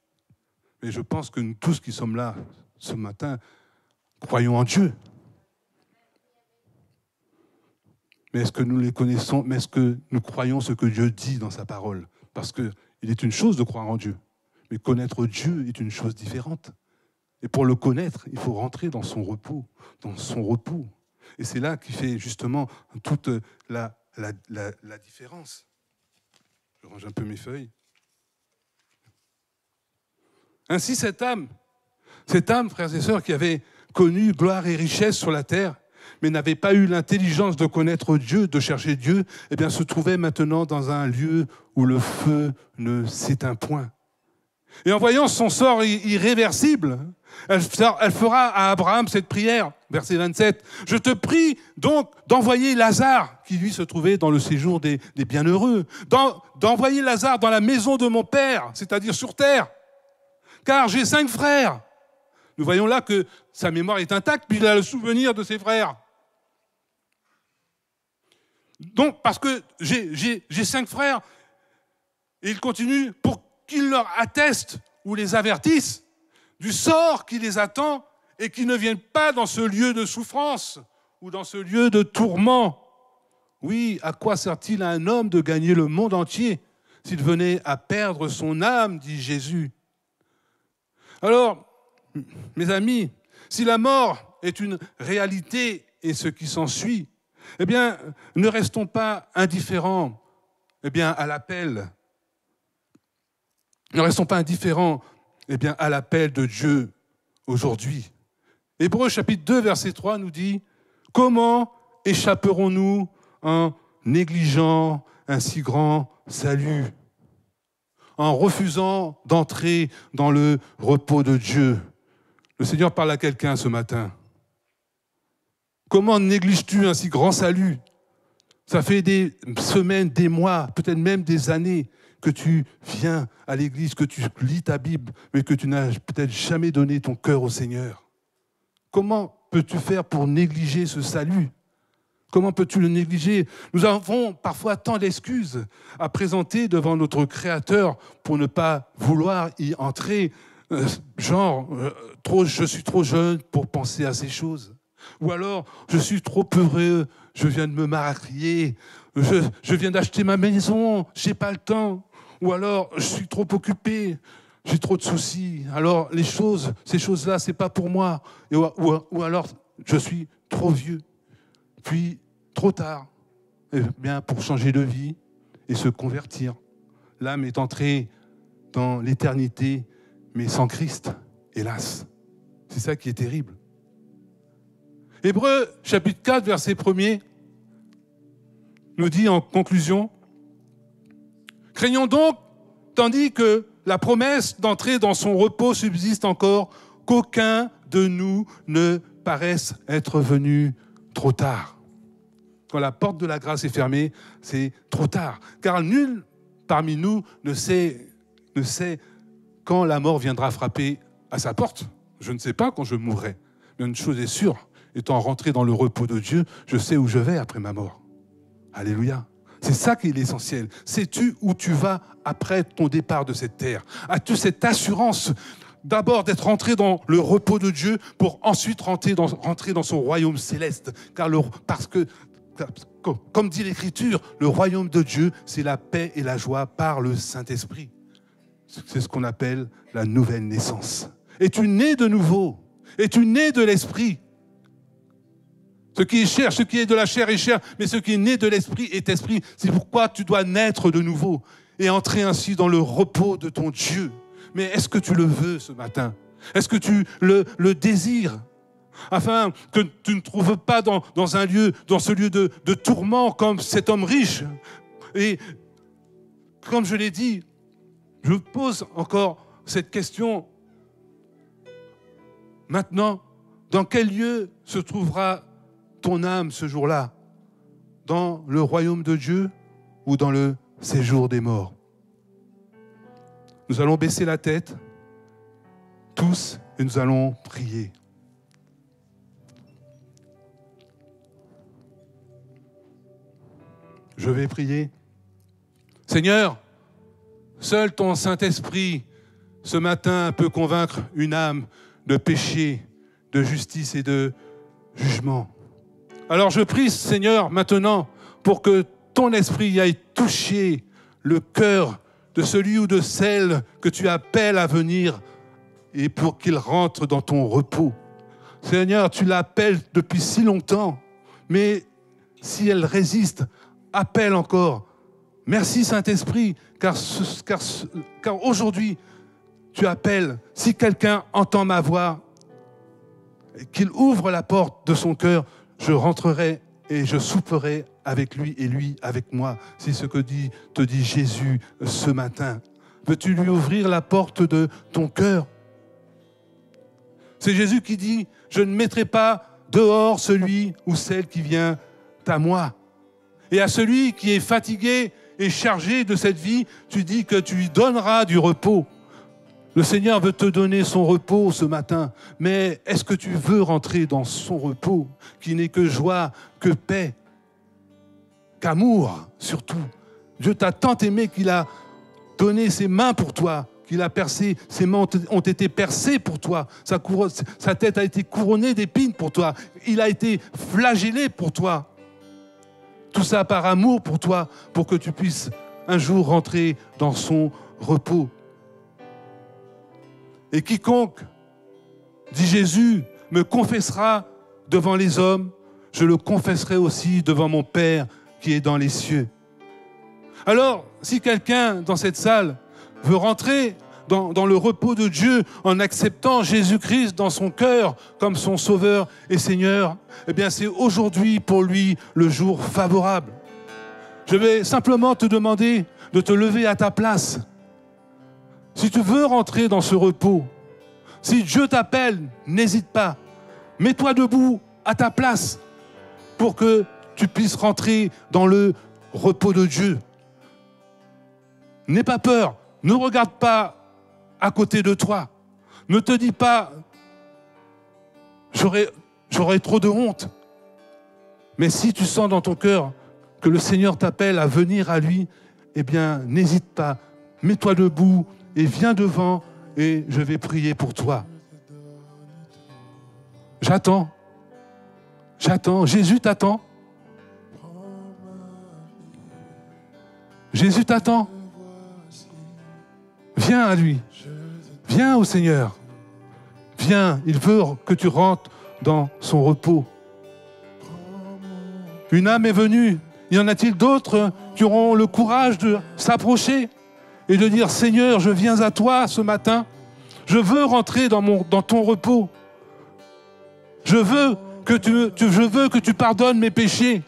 Mais je pense que nous tous qui sommes là ce matin, croyons en Dieu. Mais est-ce que nous les connaissons? Mais est-ce que nous croyons ce que Dieu dit dans sa parole? Parce qu'il est une chose de croire en Dieu, mais connaître Dieu est une chose différente. Et pour le connaître, il faut rentrer dans son repos, Et c'est là qui fait justement toute la différence. Je range un peu mes feuilles. Ainsi, cette âme, frères et sœurs, qui avait connu gloire et richesse sur la terre, mais n'avait pas eu l'intelligence de connaître Dieu, de chercher Dieu, eh bien, se trouvait maintenant dans un lieu où le feu ne s'éteint point. Et en voyant son sort irréversible, elle fera à Abraham cette prière, verset 27. « Je te prie donc d'envoyer Lazare, qui lui se trouvait dans le séjour des bienheureux, d'envoyer Lazare dans la maison de mon père, c'est-à-dire sur terre. Car j'ai 5 frères. Nous voyons là que sa mémoire est intacte, puis il a le souvenir de ses frères. Donc, parce que j'ai 5 frères, et il continue pour qu'il leur atteste ou les avertisse du sort qui les attend et qu'ils ne viennent pas dans ce lieu de souffrance ou dans ce lieu de tourment. Oui, à quoi sert-il à un homme de gagner le monde entier s'il venait à perdre son âme, dit Jésus. Alors, mes amis, si la mort est une réalité et ce qui s'ensuit, eh bien, ne restons pas indifférents à l'appel. Ne restons pas indifférents à l'appel de Dieu aujourd'hui. Hébreux chapitre 2, verset 3 nous dit « Comment échapperons-nous en négligeant un si grand salut, en refusant d'entrer dans le repos de Dieu ?» Le Seigneur parle à quelqu'un ce matin. Comment négliges-tu un si grand salut? Ça fait des semaines, des mois, peut-être même des années que tu viens à l'église, que tu lis ta Bible, mais que tu n'as peut-être jamais donné ton cœur au Seigneur. Comment peux-tu faire pour négliger ce salut? Comment peux-tu le négliger? Nous avons parfois tant d'excuses à présenter devant notre Créateur pour ne pas vouloir y entrer. Je suis trop jeune pour penser à ces choses. Ou alors, je suis trop heureux, je viens de me marier, je viens d'acheter ma maison, je n'ai pas le temps. Ou alors, je suis trop occupé, j'ai trop de soucis. Alors, ces choses-là, ce n'est pas pour moi. Ou alors, je suis trop vieux. Puis, trop tard, pour changer de vie et se convertir. L'âme est entrée dans l'éternité, mais sans Christ, hélas. C'est ça qui est terrible. Hébreux, chapitre 4, verset 1er, nous dit en conclusion, « Craignons donc, tandis que la promesse d'entrer dans son repos subsiste encore, qu'aucun de nous ne paraisse être venu trop tard. » Quand la porte de la grâce est fermée, c'est trop tard. Car nul parmi nous ne sait quand la mort viendra frapper à sa porte. Je ne sais pas quand je mourrai. Mais une chose est sûre, étant rentré dans le repos de Dieu, je sais où je vais après ma mort. Alléluia. C'est ça qui est l'essentiel. Sais-tu où tu vas après ton départ de cette terre? As-tu cette assurance d'abord d'être rentré dans le repos de Dieu pour ensuite rentrer dans son royaume céleste? Parce que, comme dit l'Écriture, le royaume de Dieu, c'est la paix et la joie par le Saint-Esprit. C'est ce qu'on appelle la nouvelle naissance. Es-tu né de nouveau? Es-tu né de l'Esprit? Ce qui est chair, ce qui est de la chair est chair, mais ce qui est né de l'Esprit est esprit. C'est pourquoi tu dois naître de nouveau et entrer ainsi dans le repos de ton Dieu. Mais est-ce que tu le veux ce matin? Est-ce que tu le désires? Afin que tu ne trouves pas dans ce lieu de tourment comme cet homme riche. Et comme je l'ai dit, je pose encore cette question. Maintenant, dans quel lieu se trouvera ton âme ce jour-là? Dans le royaume de Dieu ou dans le séjour des morts? Nous allons baisser la tête, tous, et nous allons prier. Je vais prier. Seigneur, seul ton Saint-Esprit, ce matin, peut convaincre une âme de péché, de justice et de jugement. Alors je prie, Seigneur, maintenant, pour que ton esprit aille toucher le cœur de celui ou de celle que tu appelles à venir et pour qu'il rentre dans ton repos. Seigneur, tu l'appelles depuis si longtemps, mais si elle résiste, appelle encore. Merci Saint-Esprit, car aujourd'hui, tu appelles. Si quelqu'un entend ma voix, et qu'il ouvre la porte de son cœur, je rentrerai et je souperai avec lui et lui avec moi. C'est ce que te dit Jésus ce matin. Veux-tu lui ouvrir la porte de ton cœur? C'est Jésus qui dit, je ne mettrai pas dehors celui ou celle qui vient à moi. Et à celui qui est fatigué et chargé de cette vie, tu dis que tu lui donneras du repos. Le Seigneur veut te donner son repos ce matin, mais est-ce que tu veux rentrer dans son repos, qui n'est que joie, que paix, qu'amour surtout? Dieu t'a tant aimé qu'il a donné ses mains pour toi, qu'il a percé, ses mains ont été percées pour toi, sa tête a été couronnée d'épines pour toi, il a été flagellé pour toi. Tout ça par amour pour toi, pour que tu puisses un jour rentrer dans son repos. Et quiconque, dit Jésus, me confessera devant les hommes, je le confesserai aussi devant mon Père qui est dans les cieux. Alors, si quelqu'un dans cette salle veut rentrer dans le repos de Dieu en acceptant Jésus-Christ dans son cœur comme son Sauveur et Seigneur, eh bien c'est aujourd'hui pour lui le jour favorable. Je vais simplement te demander de te lever à ta place. Si tu veux rentrer dans ce repos, si Dieu t'appelle, n'hésite pas. Mets-toi debout à ta place pour que tu puisses rentrer dans le repos de Dieu. N'aie pas peur, ne regarde pas à côté de toi. Ne te dis pas, j'aurais trop de honte. Mais si tu sens dans ton cœur que le Seigneur t'appelle à venir à lui, eh bien, n'hésite pas. Mets-toi debout et viens devant et je vais prier pour toi. J'attends. Jésus t'attend. Jésus t'attend. Viens à lui. Viens au Seigneur. Viens, il veut que tu rentres dans son repos. Une âme est venue. Y en a-t-il d'autres qui auront le courage de s'approcher et de dire, Seigneur, je viens à toi ce matin. Je veux rentrer dans ton repos. Je veux que tu pardonnes mes péchés.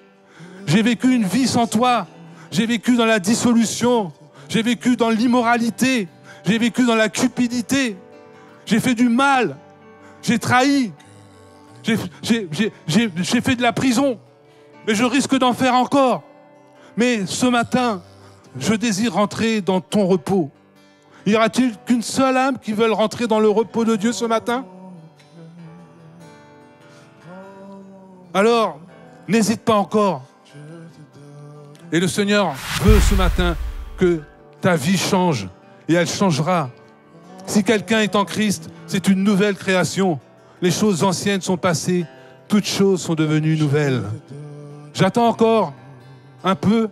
J'ai vécu une vie sans toi. J'ai vécu dans la dissolution. J'ai vécu dans l'immoralité. J'ai vécu dans la cupidité. J'ai fait du mal. J'ai trahi. J'ai fait de la prison. Mais je risque d'en faire encore. Mais ce matin, je désire rentrer dans ton repos. Y aura-t-il qu'une seule âme qui veuille rentrer dans le repos de Dieu ce matin? Alors, n'hésite pas encore. Et le Seigneur veut ce matin que ta vie change. Et elle changera. Si quelqu'un est en Christ, c'est une nouvelle création. Les choses anciennes sont passées. Toutes choses sont devenues nouvelles. J'attends encore un peu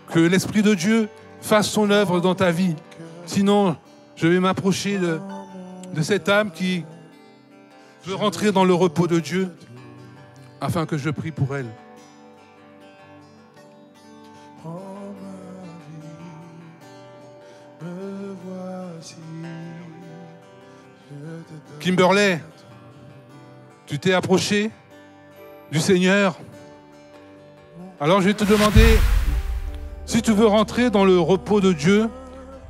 que l'Esprit de Dieu fasse son œuvre dans ta vie. Sinon, je vais m'approcher de cette âme qui veut rentrer dans le repos de Dieu afin que je prie pour elle. Kimberley, tu t'es approché du Seigneur. Alors je vais te demander, si tu veux rentrer dans le repos de Dieu,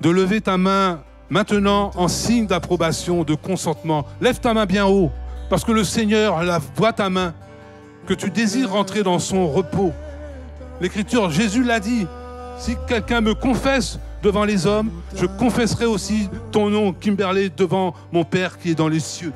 de lever ta main maintenant en signe d'approbation, de consentement. Lève ta main bien haut, parce que le Seigneur voit ta main, que tu désires rentrer dans son repos. L'Écriture, Jésus l'a dit, si quelqu'un me confesse devant les hommes, je confesserai aussi ton nom, Kimberley, devant mon Père qui est dans les cieux.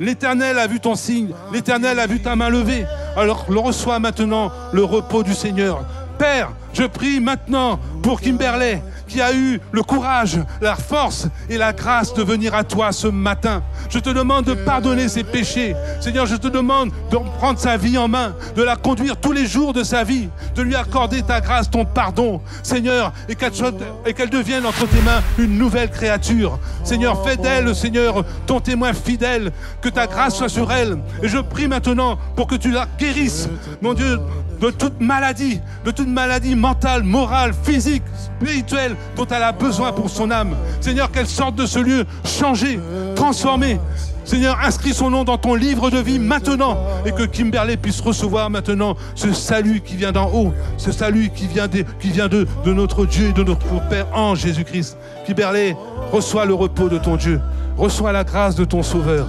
L'Éternel a vu ton signe, l'Éternel a vu ta main levée. Alors reçois maintenant le repos du Seigneur. Père, je prie maintenant pour Kimberley, qui a eu le courage, la force et la grâce de venir à toi ce matin. Je te demande de pardonner ses péchés. Seigneur, je te demande de prendre sa vie en main, de la conduire tous les jours de sa vie, de lui accorder ta grâce, ton pardon, Seigneur, et qu'elle devienne entre tes mains une nouvelle créature. Seigneur, fais d'elle, Seigneur, ton témoin fidèle, que ta grâce soit sur elle. Et je prie maintenant pour que tu la guérisses, mon Dieu, de toute maladie mentale, morale, physique, spirituelle dont elle a besoin pour son âme. Seigneur, qu'elle sorte de ce lieu changée, transformée. Seigneur, inscris son nom dans ton livre de vie maintenant et que Kimberley puisse recevoir maintenant ce salut qui vient d'en haut, ce salut qui vient de notre Dieu et de notre Père en Jésus-Christ. Kimberley, reçois le repos de ton Dieu, reçois la grâce de ton Sauveur.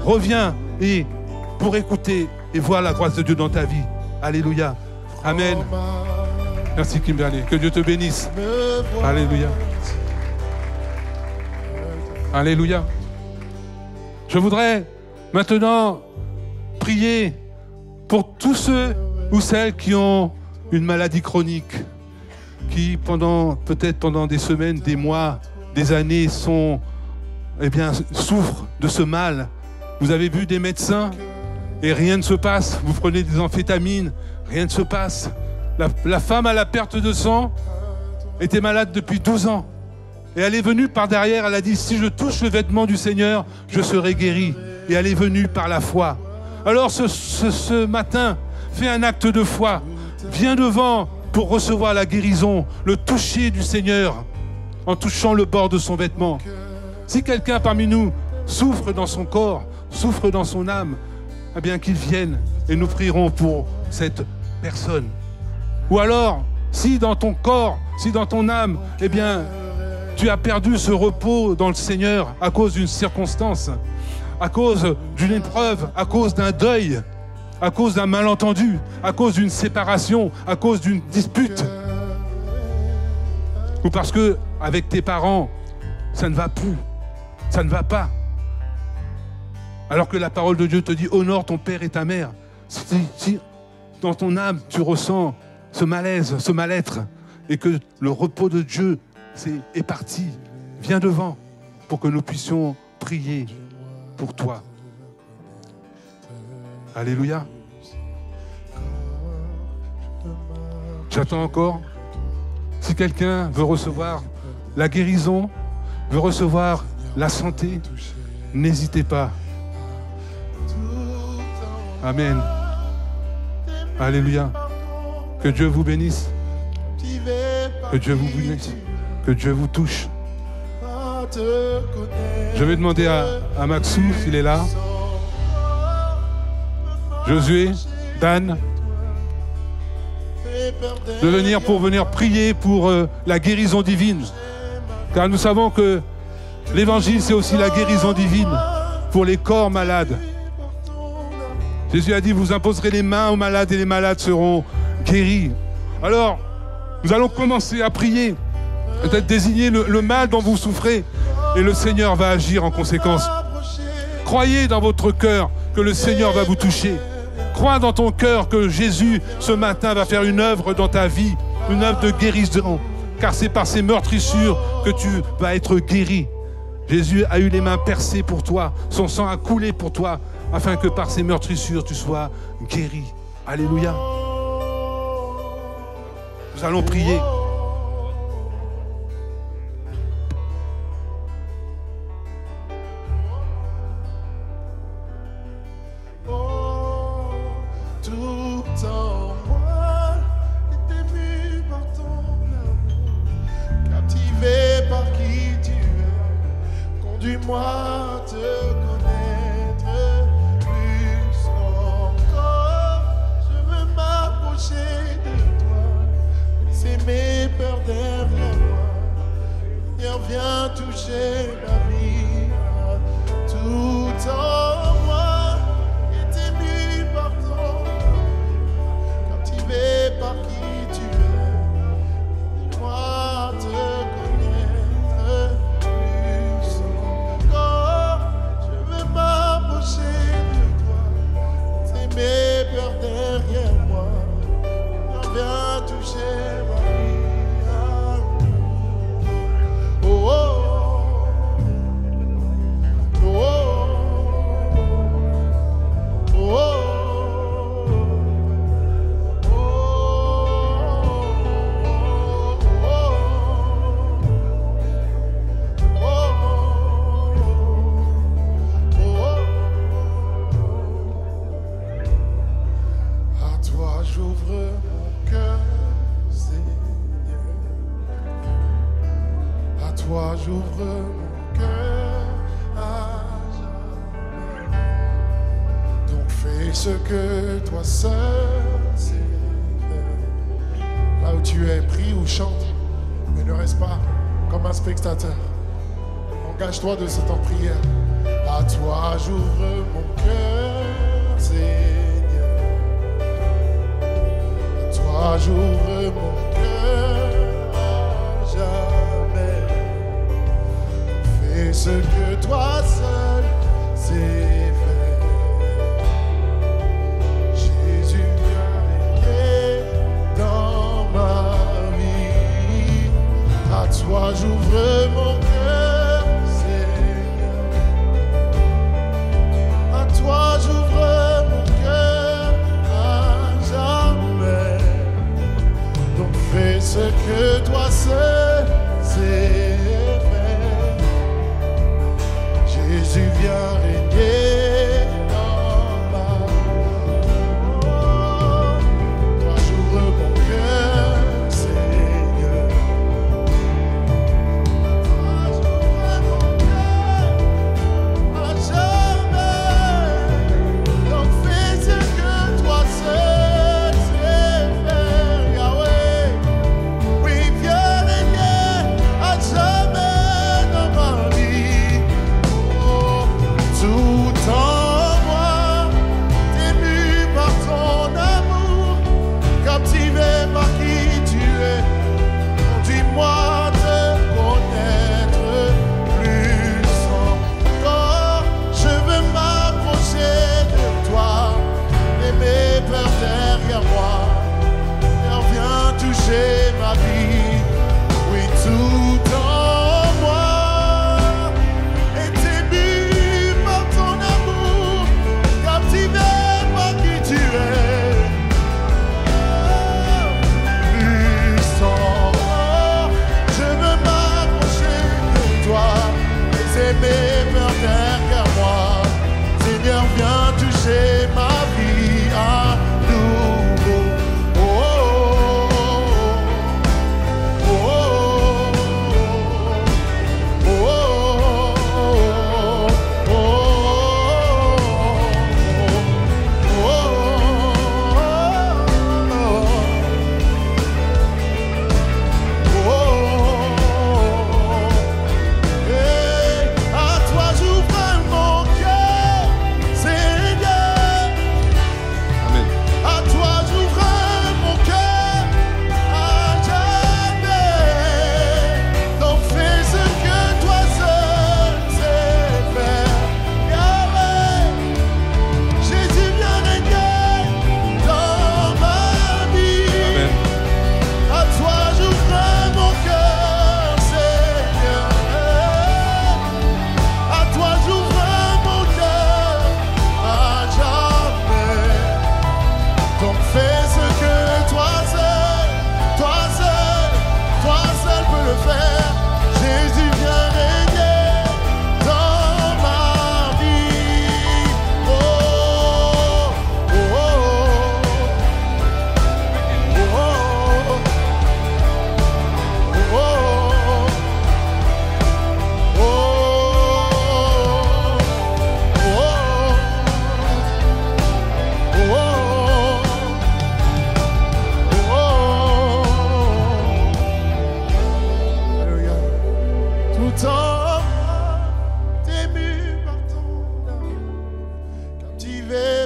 Reviens et pour écouter et voir la grâce de Dieu dans ta vie. Alléluia. Amen. Merci Kimberley. Que Dieu te bénisse. Alléluia. Alléluia. Je voudrais maintenant prier pour tous ceux ou celles qui ont une maladie chronique, qui peut-être pendant des semaines, des mois, des années souffrent de ce mal. Vous avez vu des médecins et rien ne se passe. Vous prenez des amphétamines, rien ne se passe. La femme à la perte de sang était malade depuis 12 ans. Et elle est venue par derrière, elle a dit, si je touche le vêtement du Seigneur, je serai guérie. Et elle est venue par la foi. Alors ce matin, fais un acte de foi. Viens devant pour recevoir la guérison, le toucher du Seigneur, en touchant le bord de son vêtement. Si quelqu'un parmi nous souffre dans son corps, souffre dans son âme, eh bien qu'il vienne et nous prierons pour cette personne. Ou alors, si dans ton corps, si dans ton âme, eh bien, tu as perdu ce repos dans le Seigneur à cause d'une circonstance, à cause d'une épreuve, à cause d'un deuil, à cause d'un malentendu, à cause d'une séparation, à cause d'une dispute, ou parce que avec tes parents, ça ne va plus, ça ne va pas. Alors que la parole de Dieu te dit, honore ton père et ta mère. Si dans ton âme, tu ressens ce malaise, ce mal-être, et que le repos de Dieu est parti, viens devant pour que nous puissions prier pour toi. Alléluia. J'attends encore. Si quelqu'un veut recevoir la guérison, veut recevoir la santé, n'hésitez pas. Amen. Alléluia. Que Dieu vous bénisse. Que Dieu vous bénisse. Que Dieu vous touche. Je vais demander à Maxou s'il est là. Josué, Dan, de venir pour venir prier pour la guérison divine. Car nous savons que l'évangile, c'est aussi la guérison divine pour les corps malades. Jésus a dit, vous imposerez les mains aux malades et les malades seront guéris. Alors, nous allons commencer à prier, peut-être désigner le mal dont vous souffrez, et le Seigneur va agir en conséquence. Croyez dans votre cœur que le Seigneur va vous toucher. Crois dans ton cœur que Jésus, ce matin, va faire une œuvre dans ta vie, une œuvre de guérison, car c'est par ces meurtrissures que tu vas être guéri. Jésus a eu les mains percées pour toi, son sang a coulé pour toi, afin que par ces meurtrissures, tu sois guéri. Alléluia. Nous allons prier. Tout en moi est ému par ton amour, captivé par qui tu es. Conduis-moi à te connaître plus encore. Je veux m'approcher de toi, laisser mes peurs derrière moi. Seigneur, viens toucher ma vie. Tout en moi est ému par ton amour, captivé par qui tu es. Moi te connaître plus encore. Je veux m'approcher de toi, c'est mes peurs derrière moi. Viens toucher ma vie. Oh, oh. J'ouvre mon cœur à jamais. Donc fais ce que toi seul sais faire. Là où tu es, prie ou chante, mais ne reste pas comme un spectateur. Engage-toi de ce temps de prière. À toi j'ouvre mon cœur, Seigneur. À toi j'ouvre mon cœur à jamais. Fais ce que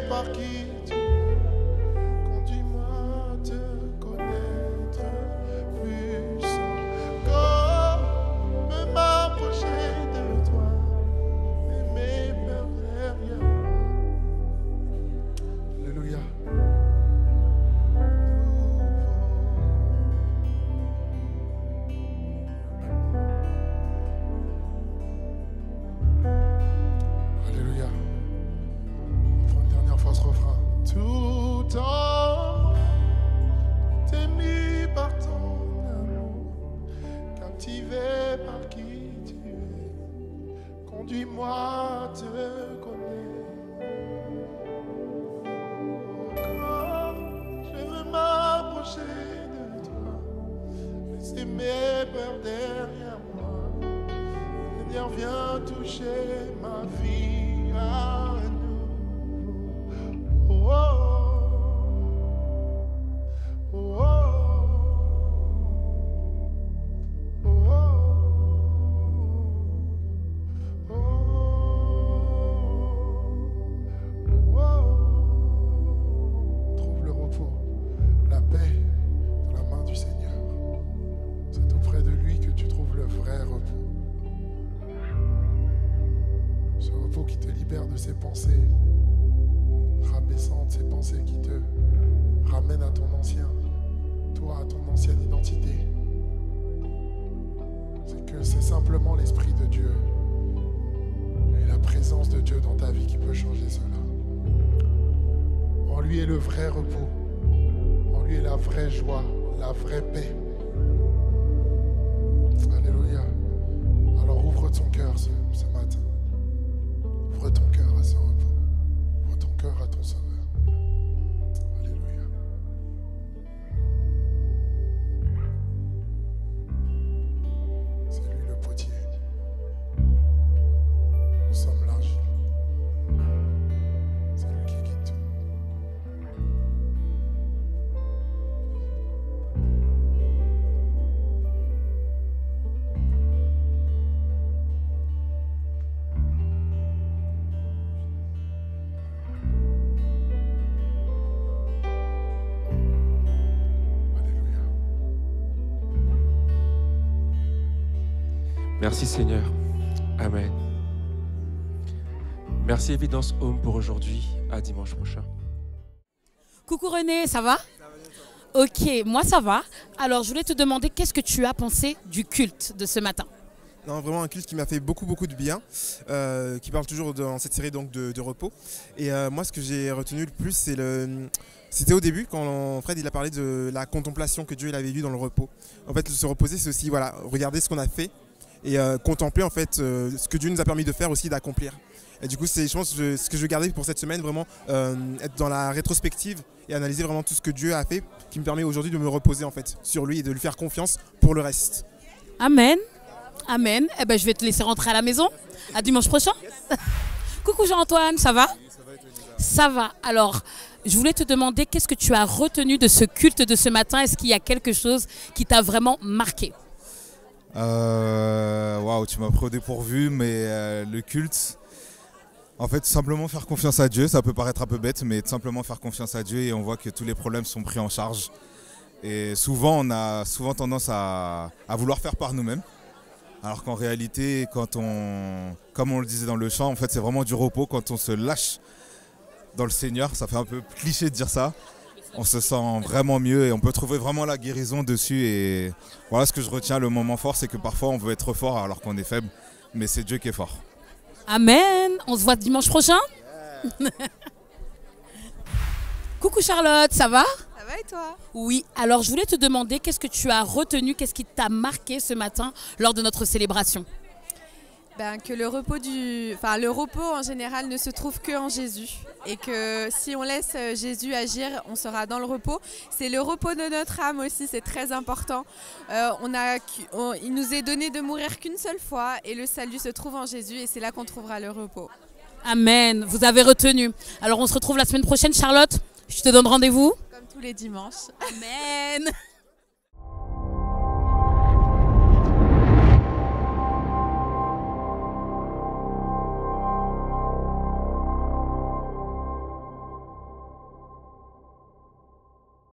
par qui tu es. Conduis-moi à te connaître plus encore, me m'approcher de toi et mes peurs derrière moi. Alléluia. Alléluia. On prend une dernière fois ce refrain. Tout en moi, t'es mis par ton amour, captivé par qui tu es. Conduis-moi à te connaître. Encore, je veux m'approcher de toi, laisser mes peurs derrière moi. Seigneur, viens toucher ma vie à nous. Oh, oh, oh, oh, oh, oh, oh. Trouve le repos, la paix dans la main du Seigneur. C'est auprès de lui que tu trouves le vrai repos. Ce repos qui te libère de ces pensées rabaissantes, ces pensées qui te ramènent à ton ancien, toi, à ton ancienne identité. C'est que c'est simplement l'Esprit de Dieu et la présence de Dieu dans ta vie qui peut changer cela. En lui est le vrai repos, en lui est la vraie joie, la vraie paix. Alléluia. Alors ouvre ton cœur ce matin. Ouvre ton cœur à ce repos. Ouvre ton cœur à ton Sauveur. Alléluia. C'est lui le potier. Nous sommes l'argile. C'est lui qui guide tout. Alléluia. Merci Seigneur. Amen. Merci Évidence Home pour aujourd'hui. À dimanche prochain. Coucou René, ça va? Ok, moi ça va. Alors je voulais te demander qu'est-ce que tu as pensé du culte de ce matin? Non, vraiment un culte qui m'a fait beaucoup de bien, qui parle toujours dans cette série donc de repos. Et moi ce que j'ai retenu le plus, c'était au début quand Fred il a parlé de la contemplation que Dieu il avait vue dans le repos. En fait se reposer c'est aussi voilà, regarder ce qu'on a fait et contempler en fait ce que Dieu nous a permis de faire aussi d'accomplir. Et du coup c'est je pense ce que je vais garder pour cette semaine vraiment être dans la rétrospective et analyser vraiment tout ce que Dieu a fait qui me permet aujourd'hui de me reposer en fait sur lui et de lui faire confiance pour le reste. Amen. Amen. Eh ben, je vais te laisser rentrer à la maison. À dimanche prochain. Coucou Jean-Antoine, ça va? Ça va. Alors, je voulais te demander qu'est-ce que tu as retenu de ce culte de ce matin? Est-ce qu'il y a quelque chose qui t'a vraiment marqué? Waouh, tu m'as pris au dépourvu, mais le culte, en fait, simplement faire confiance à Dieu, ça peut paraître un peu bête, mais simplement faire confiance à Dieu et on voit que tous les problèmes sont pris en charge. Et souvent, on a tendance à vouloir faire par nous-mêmes. Alors qu'en réalité, comme on le disait dans le chant, en fait, c'est vraiment du repos quand on se lâche dans le Seigneur. Ça fait un peu cliché de dire ça. On se sent vraiment mieux et on peut trouver vraiment la guérison dessus. Et voilà ce que je retiens, le moment fort, c'est que parfois on veut être fort alors qu'on est faible, mais c'est Dieu qui est fort. Amen. On se voit dimanche prochain. Coucou Charlotte, ça va? Ça va et toi? Oui, alors je voulais te demander qu'est-ce que tu as retenu, qu'est-ce qui t'a marqué ce matin lors de notre célébration? Que le repos en général ne se trouve que en Jésus et que si on laisse Jésus agir, on sera dans le repos. C'est le repos de notre âme aussi, c'est très important. Il nous est donné de mourir qu'une seule fois et le salut se trouve en Jésus et c'est là qu'on trouvera le repos. Amen, vous avez retenu. Alors on se retrouve la semaine prochaine Charlotte, je te donne rendez-vous. Comme tous les dimanches. Amen.